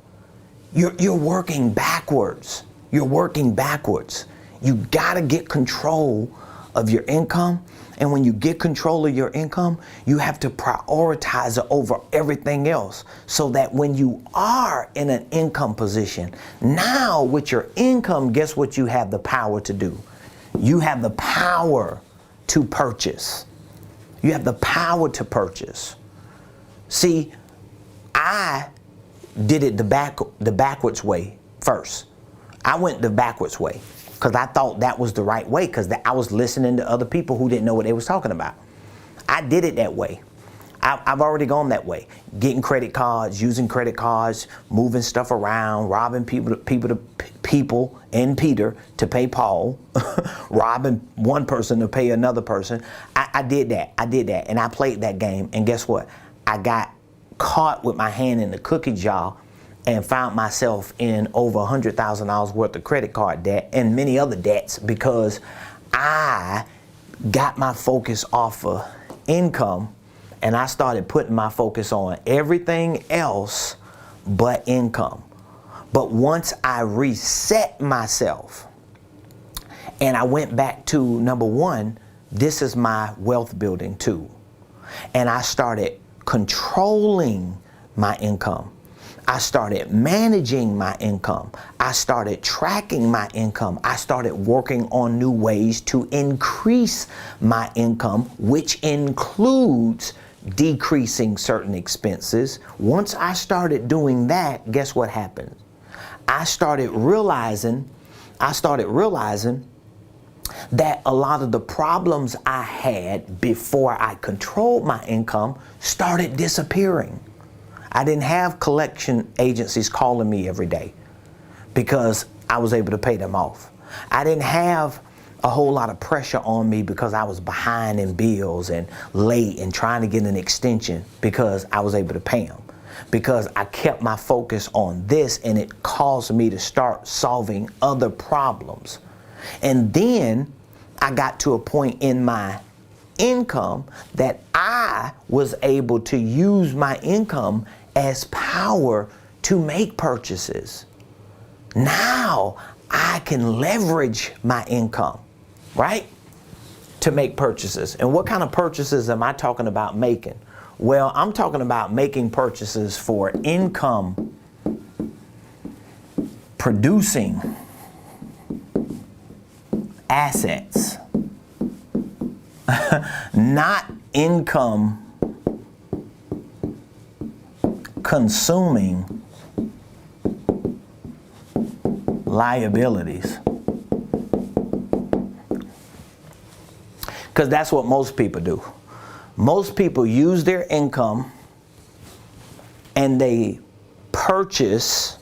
you're working backwards. You're working backwards. You gotta get control of your income. And when you get control of your income, you have to prioritize it over everything else, so that when you are in an income position, now with your income, guess what you have the power to do? You have the power to purchase. You have the power to purchase. See, I did it the backwards way first. I went the backwards way, because I thought that was the right way, because I was listening to other people who didn't know what they was talking about. I did it that way. I've already gone that way. Getting credit cards, using credit cards, moving stuff around, robbing people and Peter to pay Paul, robbing one person to pay another person. I did that. And I played that game. And guess what? I got caught with my hand in the cookie jar and found myself in over $100,000 worth of credit card debt and many other debts, because I got my focus off of income and I started putting my focus on everything else but income. But once I reset myself and I went back to number one, this is my wealth building tool, and I started controlling my income. I started managing my income. I started tracking my income. I started working on new ways to increase my income, which includes decreasing certain expenses. Once I started doing that, guess what happened? I started realizing that a lot of the problems I had before I controlled my income started disappearing. I didn't have collection agencies calling me every day because I was able to pay them off. I didn't have a whole lot of pressure on me because I was behind in bills and late and trying to get an extension because I was able to pay them. Because I kept my focus on this, and it caused me to start solving other problems. And then I got to a point in my income that I was able to use my income as power to make purchases. Now I can leverage my income, right, to make purchases. And what kind of purchases am I talking about making? Well, I'm talking about making purchases for income producing assets, not income consuming liabilities. Because that's what most people do. Most people use their income and they purchase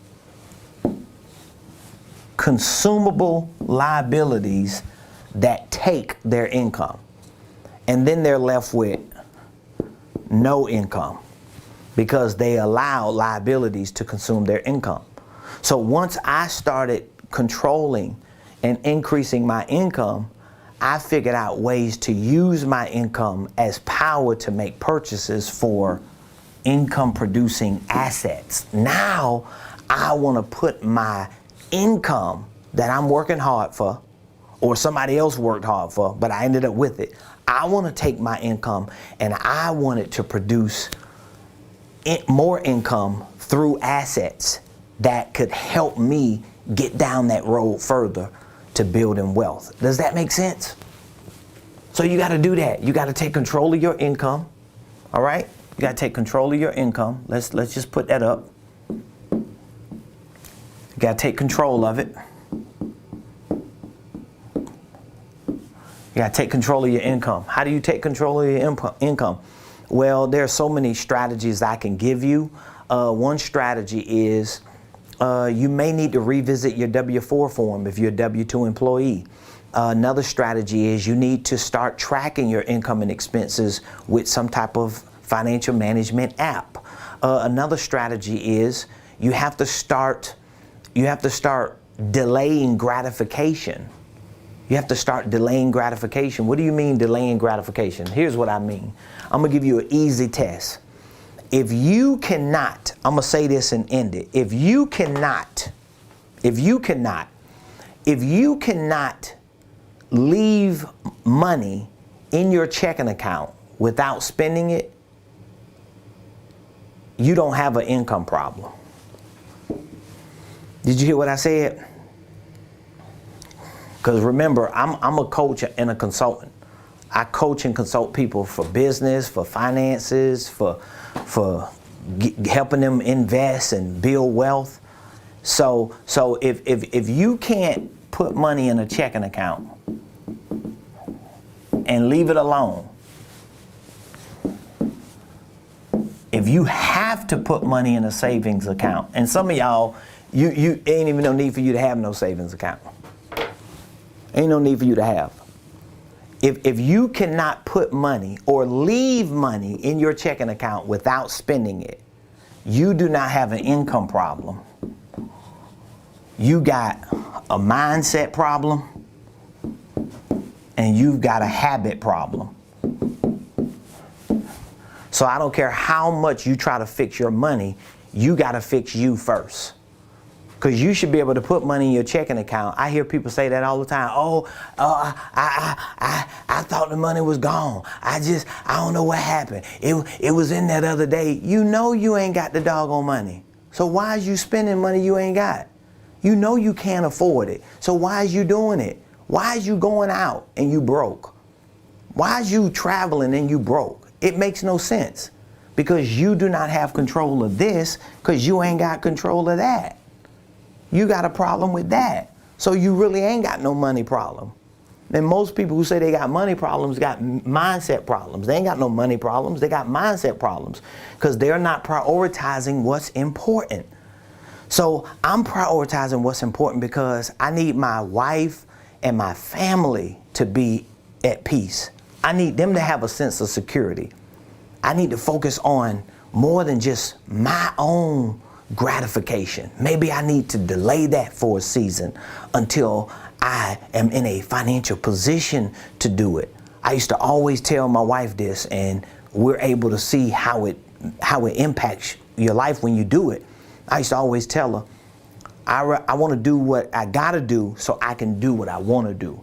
consumable liabilities that take their income. And then they're left with no income because they allow liabilities to consume their income. So once I started controlling and increasing my income, I figured out ways to use my income as power to make purchases for income producing assets. Now I want to put my income that I'm working hard for, or somebody else worked hard for, but I ended up with it. I want to take my income and I want it to produce more income through assets that could help me get down that road further to building wealth. Does that make sense? So you got to do that. You got to take control of your income. All right? You got to take control of your income. Let's just put that up. You got to take control of it. You got to take control of your income. How do you take control of your income? Well, there are so many strategies I can give you. One strategy is you may need to revisit your W-4 form if you're a W-2 employee. Another strategy is you need to start tracking your income and expenses with some type of financial management app. Another strategy is you have to start delaying gratification. You have to start delaying gratification. What do you mean delaying gratification? Here's what I mean. I'm gonna give you an easy test. If you cannot, I'm gonna say this and end it. If you cannot leave money in your checking account without spending it, you don't have an income problem. Did you hear what I said? Because remember, I'm a coach and a consultant. I coach and consult people for business, for finances, for helping them invest and build wealth. So if you can't put money in a checking account and leave it alone, if you have to put money in a savings account, and some of y'all, you ain't even no need for you to have no savings account. Ain't no need for you to have. If you cannot put money or leave money in your checking account without spending it, you do not have an income problem. You got a mindset problem and you've got a habit problem. So I don't care how much you try to fix your money, you got to fix you first. Because you should be able to put money in your checking account. I hear people say that all the time. I thought the money was gone. I don't know what happened. It was in that other day. You know you ain't got the doggone money. So why is you spending money you ain't got? You know you can't afford it. So why is you doing it? Why is you going out and you broke? Why is you traveling and you broke? It makes no sense. Because you do not have control of this because you ain't got control of that. You got a problem with that. So you really ain't got no money problem. And most people who say they got money problems got mindset problems. They ain't got no money problems. They got mindset problems because they're not prioritizing what's important. So I'm prioritizing what's important because I need my wife and my family to be at peace. I need them to have a sense of security. I need to focus on more than just my own gratification. Maybe I need to delay that for a season until I am in a financial position to do it. I used to always tell my wife this, and we're able to see how it impacts your life when you do it. I used to always tell her, I want to do what I got to do so I can do what I want to do.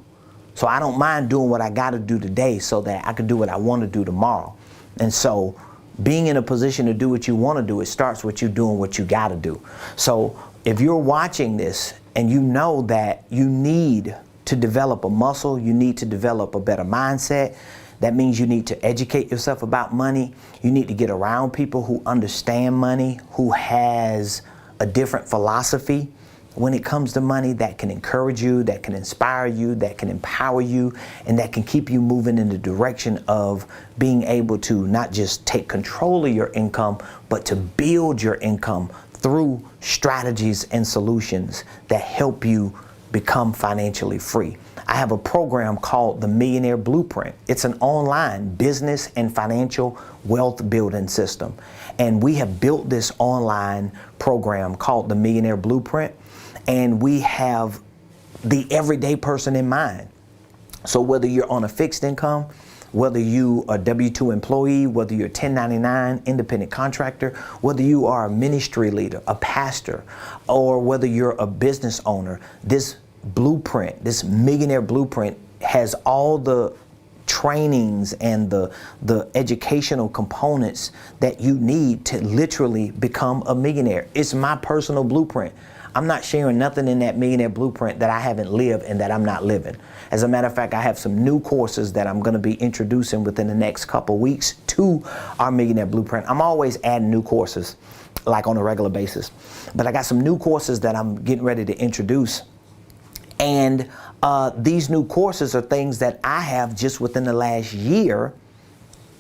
So I don't mind doing what I got to do today so that I can do what I want to do tomorrow. And so being in a position to do what you want to do, it starts with you doing what you got to do. So if you're watching this and you know that you need to develop a muscle, you need to develop a better mindset, that means you need to educate yourself about money. You need to get around people who understand money, who has a different philosophy when it comes to money, that can encourage you, that can inspire you, that can empower you, and that can keep you moving in the direction of being able to not just take control of your income, but to build your income through strategies and solutions that help you become financially free. I have a program called the Millionaire Blueprint. It's an online business and financial wealth building system. And we have built this online program called the Millionaire Blueprint. And we have the everyday person in mind. So whether you're on a fixed income, whether you are a W-2 employee, whether you're a 1099 independent contractor, whether you are a ministry leader, a pastor, or whether you're a business owner, this blueprint, this Millionaire Blueprint has all the trainings and the educational components that you need to literally become a millionaire. It's my personal blueprint. I'm not sharing nothing in that Millionaire Blueprint that I haven't lived and that I'm not living. As a matter of fact, I have some new courses that I'm going to be introducing within the next couple weeks to our Millionaire Blueprint. I'm always adding new courses, like on a regular basis. But I got some new courses that I'm getting ready to introduce. And these new courses are things that I have just within the last year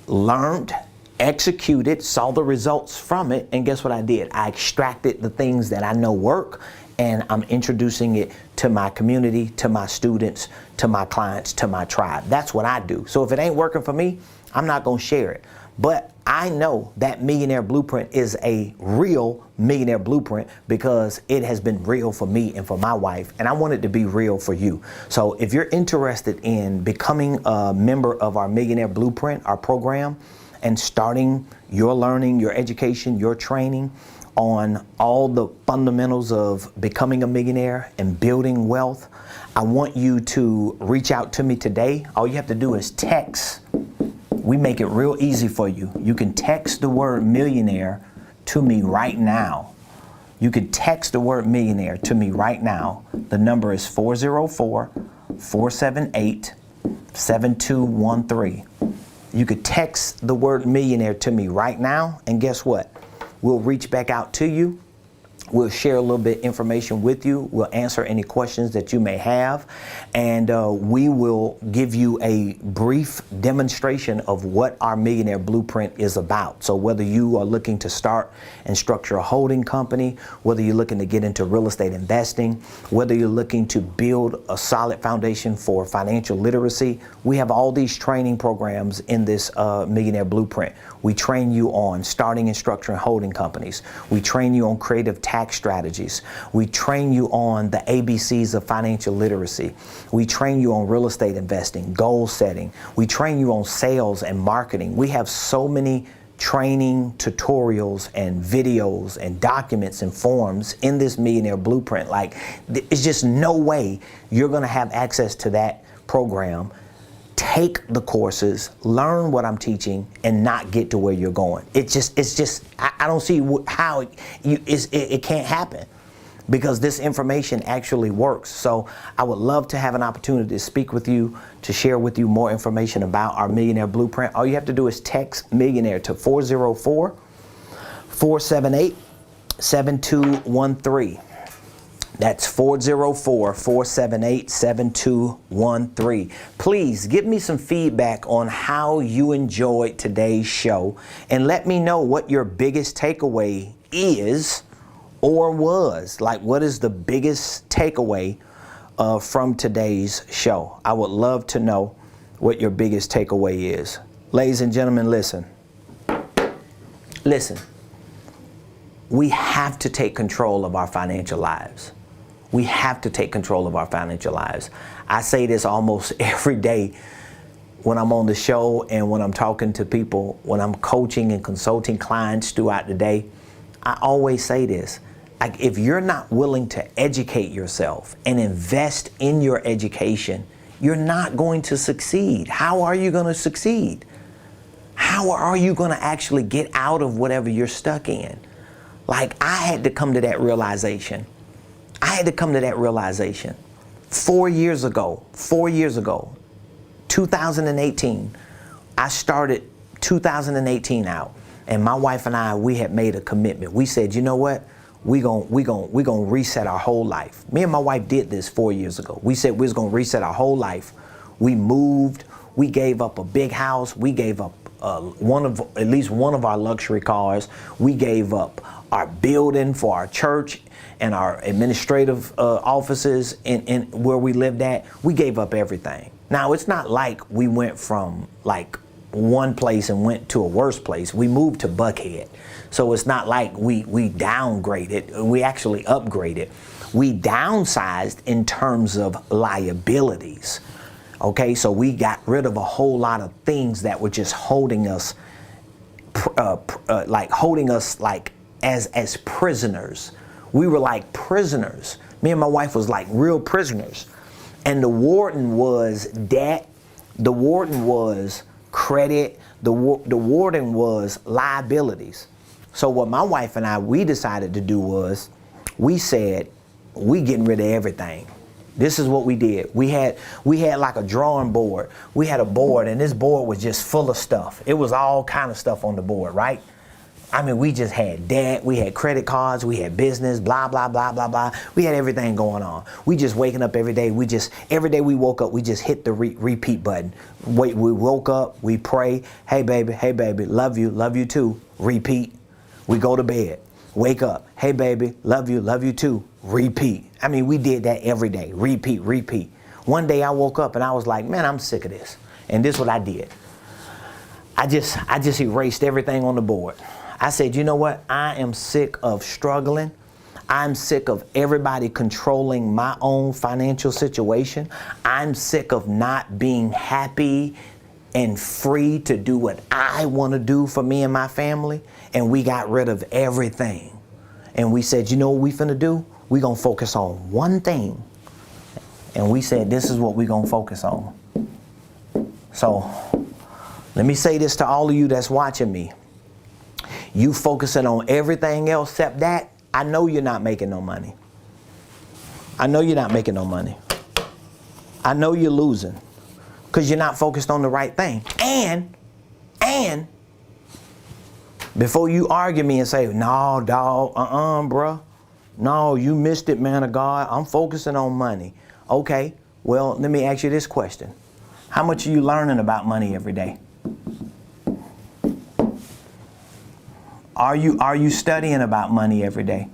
learned, executed, saw the results from it, and guess what I did? I extracted the things that I know work, and I'm introducing it to my community, to my students, to my clients, to my tribe. That's what I do. So if it ain't working for me, I'm not gonna share it. But I know that Millionaire Blueprint is a real Millionaire Blueprint because it has been real for me and for my wife, and I want it to be real for you. So if you're interested in becoming a member of our Millionaire Blueprint, our program, and starting your learning, your education, your training on all the fundamentals of becoming a millionaire and building wealth, I want you to reach out to me today. All you have to do is text. We make it real easy for you. You can text the word millionaire to me right now. You can text the word millionaire to me right now. The number is 404-478-7213. You could text the word millionaire to me right now, and guess what? We'll reach back out to you. We'll share a little bit information with you. We'll answer any questions that you may have. And we will give you a brief demonstration of what our Millionaire Blueprint is about. So whether you are looking to start and structure a holding company, whether you're looking to get into real estate investing, whether you're looking to build a solid foundation for financial literacy, we have all these training programs in this Millionaire Blueprint. We train you on starting and structuring holding companies. We train you on creative tax strategies. We train you on the ABCs of financial literacy. We train you on real estate investing, goal setting. We train you on sales and marketing. We have so many training tutorials and videos and documents and forms in this Millionaire Blueprint. Like, it's just no way you're going to have access to that program, take the courses, learn what I'm teaching, and not get to where you're going. I don't see how it can't happen, because this information actually works. So I would love to have an opportunity to speak with you, to share with you more information about our Millionaire Blueprint. All you have to do is text millionaire to 404-478-7213. That's 404-478-7213. Please give me some feedback on how you enjoyed today's show, and let me know what your biggest takeaway is or was. Like, what is the biggest takeaway from today's show. I would love to know what your biggest takeaway is. Ladies and gentlemen, listen. Listen. We have to take control of our financial lives. We have to take control of our financial lives. I say this almost every day when I'm on the show and when I'm talking to people, when I'm coaching and consulting clients throughout the day. I always say this. Like, if you're not willing to educate yourself and invest in your education, you're not going to succeed. How are you going to succeed? How are you going to actually get out of whatever you're stuck in? Like, I had to come to that realization. 4 years ago, 2018, I started 2018 out, and my wife and I, we had made a commitment. We said, you know what? We gonna reset our whole life. Me and my wife did this 4 years ago. We said we was gonna reset our whole life. We moved. We gave up a big house. We gave up at least one of our luxury cars. We gave up our building for our church and our administrative offices in where we lived at. We gave up everything. Now, it's not like we went from like one place and went to a worse place. We moved to Buckhead. So it's not like we downgraded. We actually upgraded. We downsized in terms of liabilities. Okay, so we got rid of a whole lot of things that were just holding us, as prisoners. We were like prisoners. Me and my wife was like real prisoners. And the warden was debt. The warden was credit. The warden was liabilities. So what my wife and I, we decided to do was, we said, we getting rid of everything. This is what we did. We had like a drawing board. We had a board, and this board was just full of stuff. It was all kind of stuff on the board, right? I mean, we just had debt, we had credit cards, we had business, blah, blah, blah, blah, blah. We had everything going on. We just waking up every day. Every day we woke up, we just hit the repeat button. We woke up, we pray, hey baby, love you too, repeat. We go to bed, wake up, hey baby, love you too, repeat. I mean, we did that every day, repeat. One day I woke up and I was like, man, I'm sick of this. And this is what I did. I just erased everything on the board. I said, you know what? I am sick of struggling. I'm sick of everybody controlling my own financial situation. I'm sick of not being happy and free to do what I want to do for me and my family. And we got rid of everything. And we said, you know what we finna do? We gonna focus on one thing. And we said, this is what we gonna focus on. So let me say this to all of you that's watching me. You focusing on everything else except that, I know you're not making no money. I know you're not making no money. I know you're losing because you're not focused on the right thing. And before you argue me and say, no, dog, bruh. No, you missed it, man of God. I'm focusing on money. Okay, well, let me ask you this question. How much are you learning about money every day? Are you studying about money every day?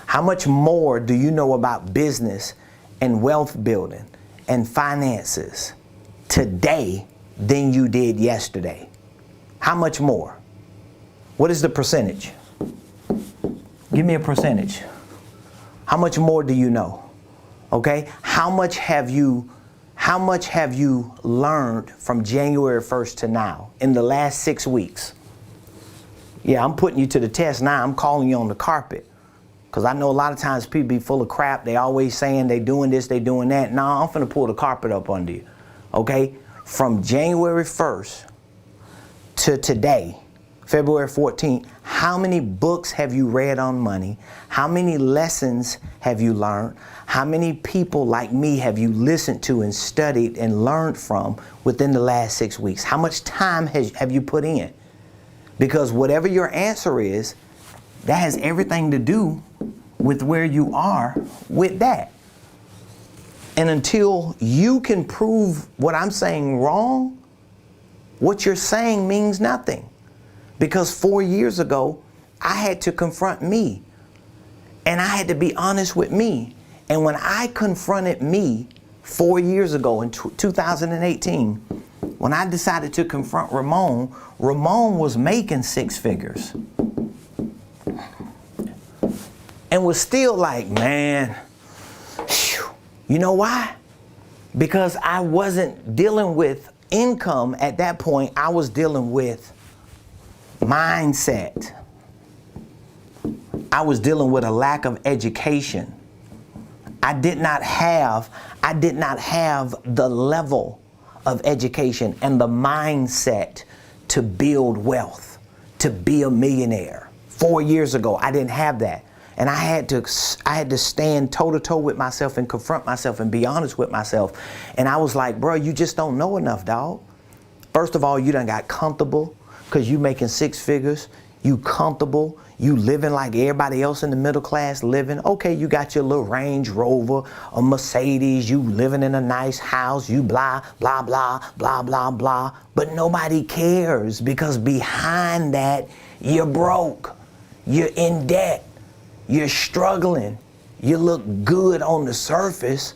How much more do you know about business and wealth building and finances today than you did yesterday? How much more? What is the percentage? Give me a percentage. How much more do you know? Okay? How much have you learned from January 1st to now in the last 6 weeks? Yeah, I'm putting you to the test now. I'm calling you on the carpet. Because I know a lot of times people be full of crap. They always saying they doing this, they doing that. No, I'm finna pull the carpet up under you. Okay? From January 1st to today, February 14th, how many books have you read on money? How many lessons have you learned? How many people like me have you listened to and studied and learned from within the last 6 weeks? How much time have you put in? Because whatever your answer is, that has everything to do with where you are with that. And until you can prove what I'm saying wrong, what you're saying means nothing. Because 4 years ago, I had to confront me. And I had to be honest with me. And when I confronted me 4 years ago in 2018, when I decided to confront Ramon, Ramon was making 6 figures. And was still like, man, whew. You know why? Because I wasn't dealing with income at that point. I was dealing with mindset. I was dealing with a lack of education. I did not have the level of education and the mindset to build wealth, to be a millionaire. 4 years ago, I didn't have that. And I had to stand toe to toe with myself and confront myself and be honest with myself. And I was like, bro, you just don't know enough, dog. First of all, you done got comfortable because you making 6 figures. You comfortable. You living like everybody else in the middle class living. Okay, you got your little Range Rover, a Mercedes. You living in a nice house. You blah, blah, blah, blah, blah, blah. But nobody cares because behind that, you're broke. You're in debt. You're struggling. You look good on the surface,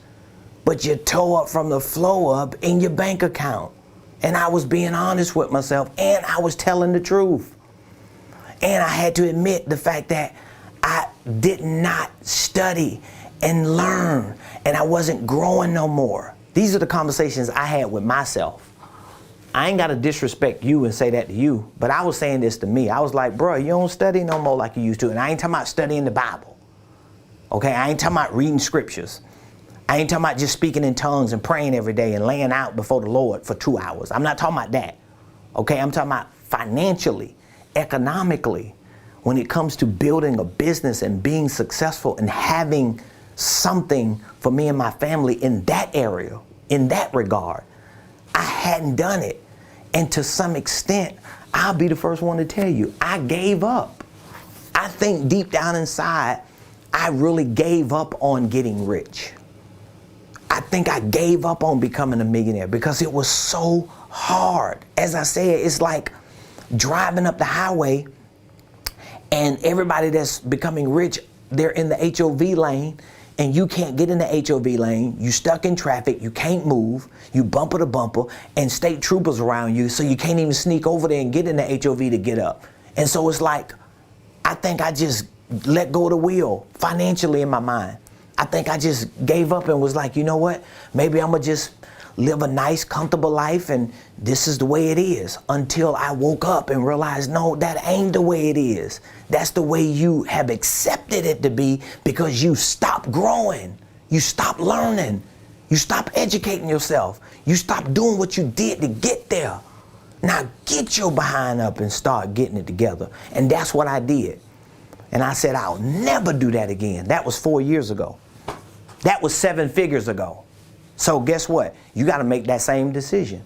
but you toe up from the flow up in your bank account. And I was being honest with myself, and I was telling the truth. And I had to admit the fact that I did not study and learn, and I wasn't growing no more. These are the conversations I had with myself. I ain't got to disrespect you and say that to you, but I was saying this to me. I was like, bro, you don't study no more like you used to. And I ain't talking about studying the Bible. Okay, I ain't talking about reading scriptures. I ain't talking about just speaking in tongues and praying every day and laying out before the Lord for 2 hours. I'm not talking about that. Okay, I'm talking about financially, economically, when it comes to building a business and being successful and having something for me and my family in that area, in that regard. I hadn't done it. And to some extent, I'll be the first one to tell you, I gave up. I think deep down inside, I really gave up on getting rich. I think I gave up on becoming a millionaire because it was so hard. As I said, it's like driving up the highway and everybody that's becoming rich, they're in the HOV lane and you can't get in the HOV lane. You stuck in traffic. You can't move. You bumper to bumper and state troopers around you. So you can't even sneak over there and get in the HOV to get up. And so it's like, I think I just let go of the wheel financially in my mind. I think I just gave up and was like, you know what? Maybe I'm going to just live a nice, comfortable life and this is the way it is, until I woke up and realized, no, that ain't the way it is. That's the way you have accepted it to be because you stopped growing. You stopped learning. You stopped educating yourself. You stopped doing what you did to get there. Now get your behind up and start getting it together. And that's what I did. And I said, I'll never do that again. That was 4 years ago. That was 7 figures ago. So guess what? You got to make that same decision.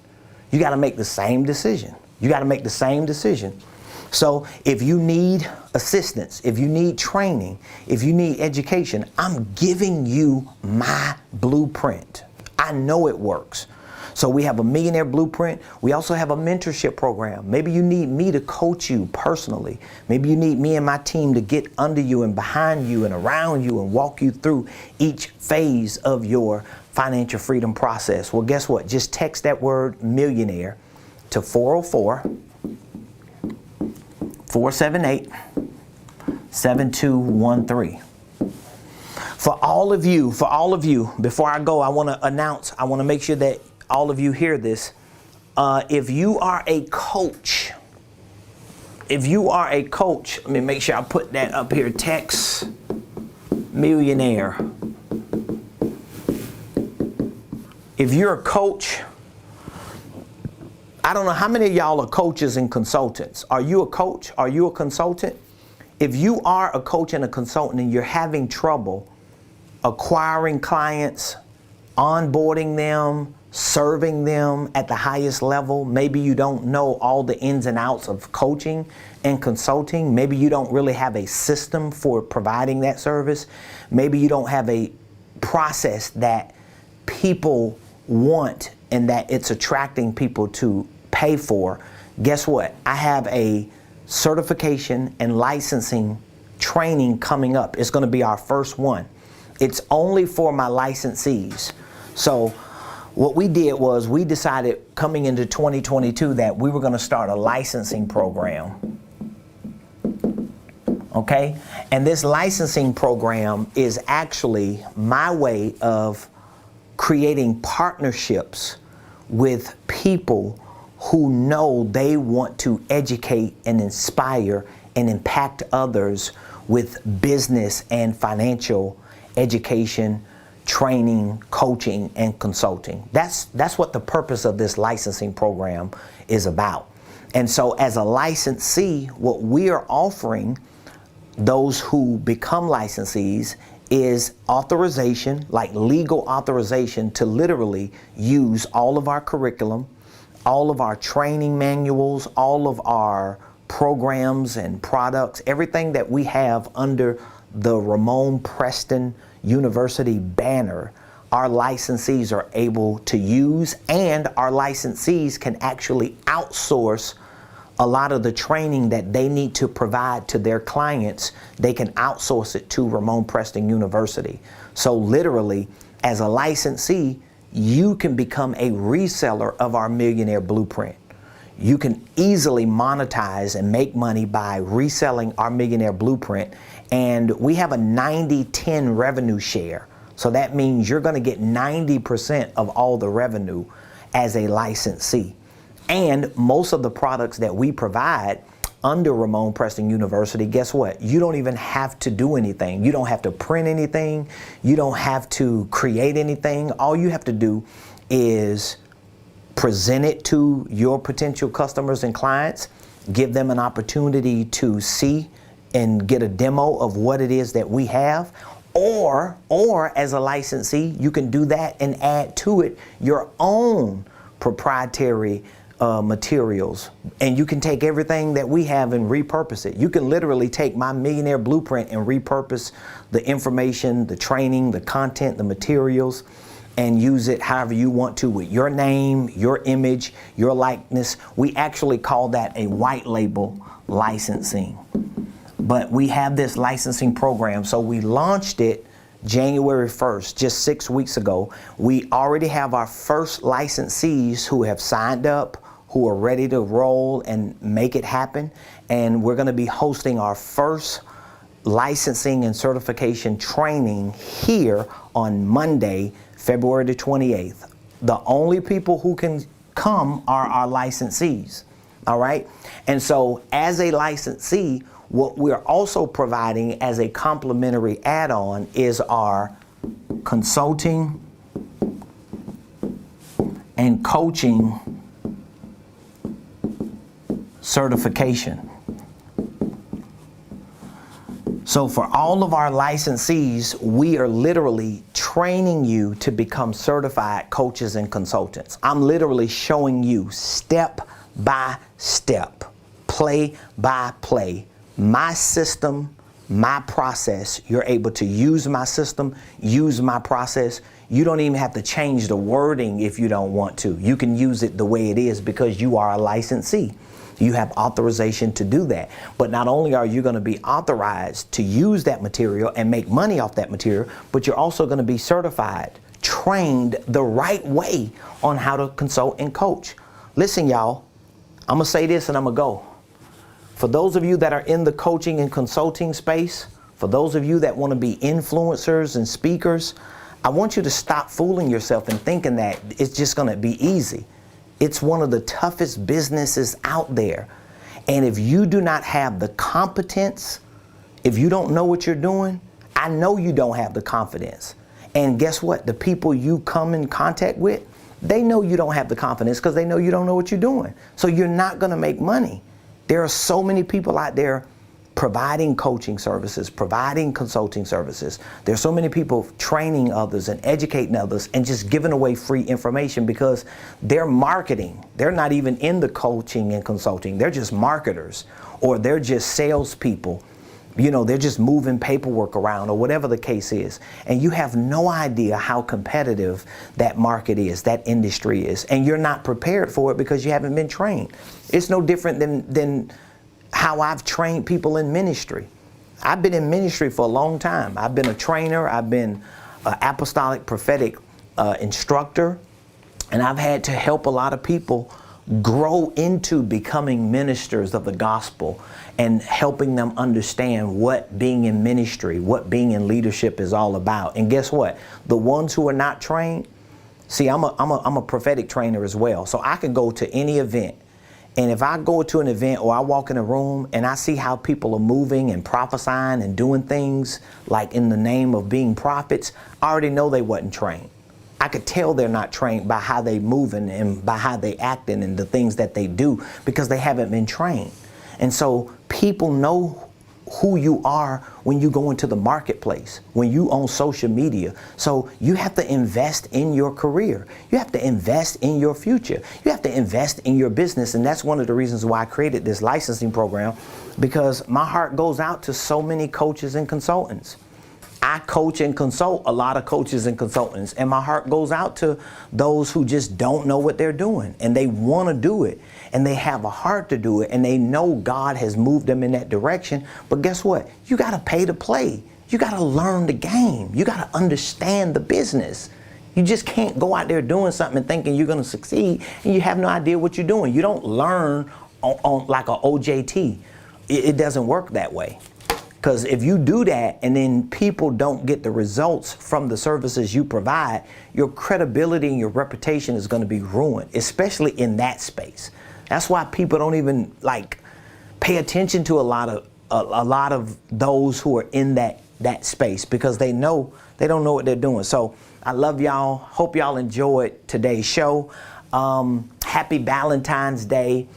You got to make the same decision. You got to make the same decision. So if you need assistance, if you need training, if you need education, I'm giving you my blueprint. I know it works. So we have a Millionaire Blueprint. We also have a mentorship program. Maybe you need me to coach you personally. Maybe you need me and my team to get under you and behind you and around you and walk you through each phase of your financial freedom process. Well, guess what? Just text that word millionaire to 404-478-7213. For all of you, before I go, I want to make sure that all of you hear this. If you are a coach, let me make sure I put that up here. Text millionaire. If you're a coach, I don't know how many of y'all are coaches and consultants. Are you a coach? Are you a consultant? If you are a coach and a consultant and you're having trouble acquiring clients, onboarding them, serving them at the highest level, maybe you don't know all the ins and outs of coaching and consulting. Maybe you don't really have a system for providing that service. Maybe you don't have a process that people want and that it's attracting people to pay for. Guess what? I have a certification and licensing training coming up. It's going to be our first one. It's only for my licensees. So what we did was we decided coming into 2022 that we were going to start a licensing program. Okay? And this licensing program is actually my way of creating partnerships with people who know they want to educate and inspire and impact others with business and financial education, training, coaching, and consulting. That's what the purpose of this licensing program is about. And so as a licensee, what we are offering those who become licensees is authorization, like legal authorization, to literally use all of our curriculum, all of our training manuals, all of our programs and products, everything that we have under the Ramon Preston University banner, our licensees are able to use, and our licensees can actually outsource a lot of the training that they need to provide to their clients. They can outsource it to Ramon Preston University. So literally, as a licensee, you can become a reseller of our Millionaire Blueprint. You can easily monetize and make money by reselling our Millionaire Blueprint. And we have a 90-10 revenue share. So that means you're going to get 90% of all the revenue as a licensee. And most of the products that we provide under Ramon Preston University, guess what? You don't even have to do anything. You don't have to print anything. You don't have to create anything. All you have to do is present it to your potential customers and clients, give them an opportunity to see and get a demo of what it is that we have. Or as a licensee, you can do that and add to it your own proprietary materials, and you can take everything that we have and repurpose it. You can literally take my Millionaire Blueprint and repurpose the information, the training, the content, the materials, and use it however you want to with your name, your image, your likeness. We actually call that a white label licensing. But we have this licensing program, so we launched it January 1st, just 6 weeks ago. We already have our first licensees who have signed up, who are ready to roll and make it happen. And we're going to be hosting our first licensing and certification training here on Monday, February the 28th. The only people who can come are our licensees. All right. And so as a licensee, what we're also providing as a complimentary add-on is our consulting and coaching certification. So for all of our licensees, we are literally training you to become certified coaches and consultants. I'm literally showing you step by step, play by play, my system, my process. You're able to use my system, use my process. You don't even have to change the wording if you don't want to. You can use it the way it is because you are a licensee. You have authorization to do that. But not only are you going to be authorized to use that material and make money off that material, but you're also going to be certified, trained the right way on how to consult and coach. Listen, y'all, I'm going to say this and I'm going to go. For those of you that are in the coaching and consulting space, for those of you that want to be influencers and speakers, I want you to stop fooling yourself and thinking that it's just going to be easy. It's one of the toughest businesses out there. And if you do not have the competence, if you don't know what you're doing, I know you don't have the confidence. And guess what? The people you come in contact with, they know you don't have the confidence because they know you don't know what you're doing. So you're not going to make money. There are so many people out there providing coaching services, providing consulting services. There's so many people training others and educating others and just giving away free information because they're marketing. They're not even in the coaching and consulting. They're just marketers, or they're just salespeople. You know, they're just moving paperwork around or whatever the case is. And you have no idea how competitive that market is, that industry is. And you're not prepared for it because you haven't been trained. It's no different than how I've trained people in ministry. I've been in ministry for a long time. I've been a trainer. I've been an apostolic prophetic instructor. And I've had to help a lot of people grow into becoming ministers of the gospel and helping them understand what being in ministry, what being in leadership is all about. And guess what? The ones who are not trained, see, I'm a prophetic trainer as well. So I can go to any event. And if I go to an event or I walk in a room and I see how people are moving and prophesying and doing things like in the name of being prophets, I already know they wasn't trained. I could tell they're not trained by how they moving and by how they acting and the things that they do, because they haven't been trained. And so people know who you are when you go into the marketplace, when you on social media. So you have to invest in your career. You have to invest in your future. You have to invest in your business. And that's one of the reasons why I created this licensing program, because my heart goes out to so many coaches and consultants. I coach and consult a lot of coaches and consultants, and my heart goes out to those who just don't know what they're doing and they want to do it and they have a heart to do it and they know God has moved them in that direction. But guess what? You got to pay to play. You got to learn the game. You got to understand the business. You just can't go out there doing something and thinking you're going to succeed and you have no idea what you're doing. You don't learn on like a OJT. It doesn't work that way. Because if you do that and then people don't get the results from the services you provide, your credibility and your reputation is going to be ruined, especially in that space. That's why people don't even pay attention to a lot of those who are in that space, because they don't know what they're doing. So I love y'all. Hope y'all enjoyed today's show. Happy Valentine's Day.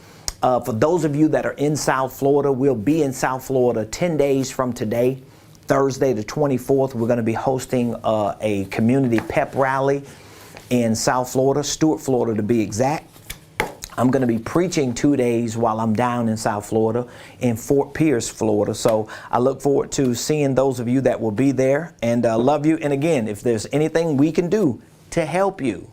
For those of you that are in South Florida, we'll be in South Florida 10 days from today, Thursday the 24th. We're going to be hosting a community pep rally in South Florida, Stuart, Florida to be exact. I'm going to be preaching 2 days while I'm down in South Florida in Fort Pierce, Florida. So I look forward to seeing those of you that will be there, and love you. And again, if there's anything we can do to help you,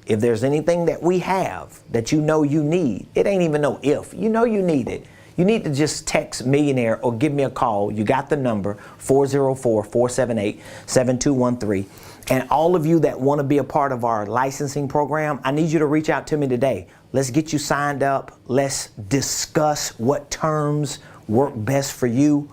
if there's anything that we have that you know you need, it ain't even no if, you know you need it. You need to just text Millionaire or give me a call. You got the number, 404-478-7213. And all of you that want to be a part of our licensing program, I need you to reach out to me today. Let's get you signed up. Let's discuss what terms work best for you,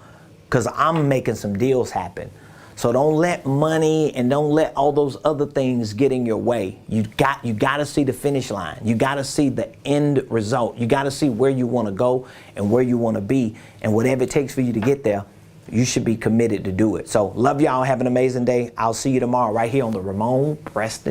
because I'm making some deals happen. So don't let money and don't let all those other things get in your way. You got to see the finish line. You got to see the end result. You got to see where you want to go and where you want to be. And whatever it takes for you to get there, you should be committed to do it. So love y'all. Have an amazing day. I'll see you tomorrow right here on the Ramon Preston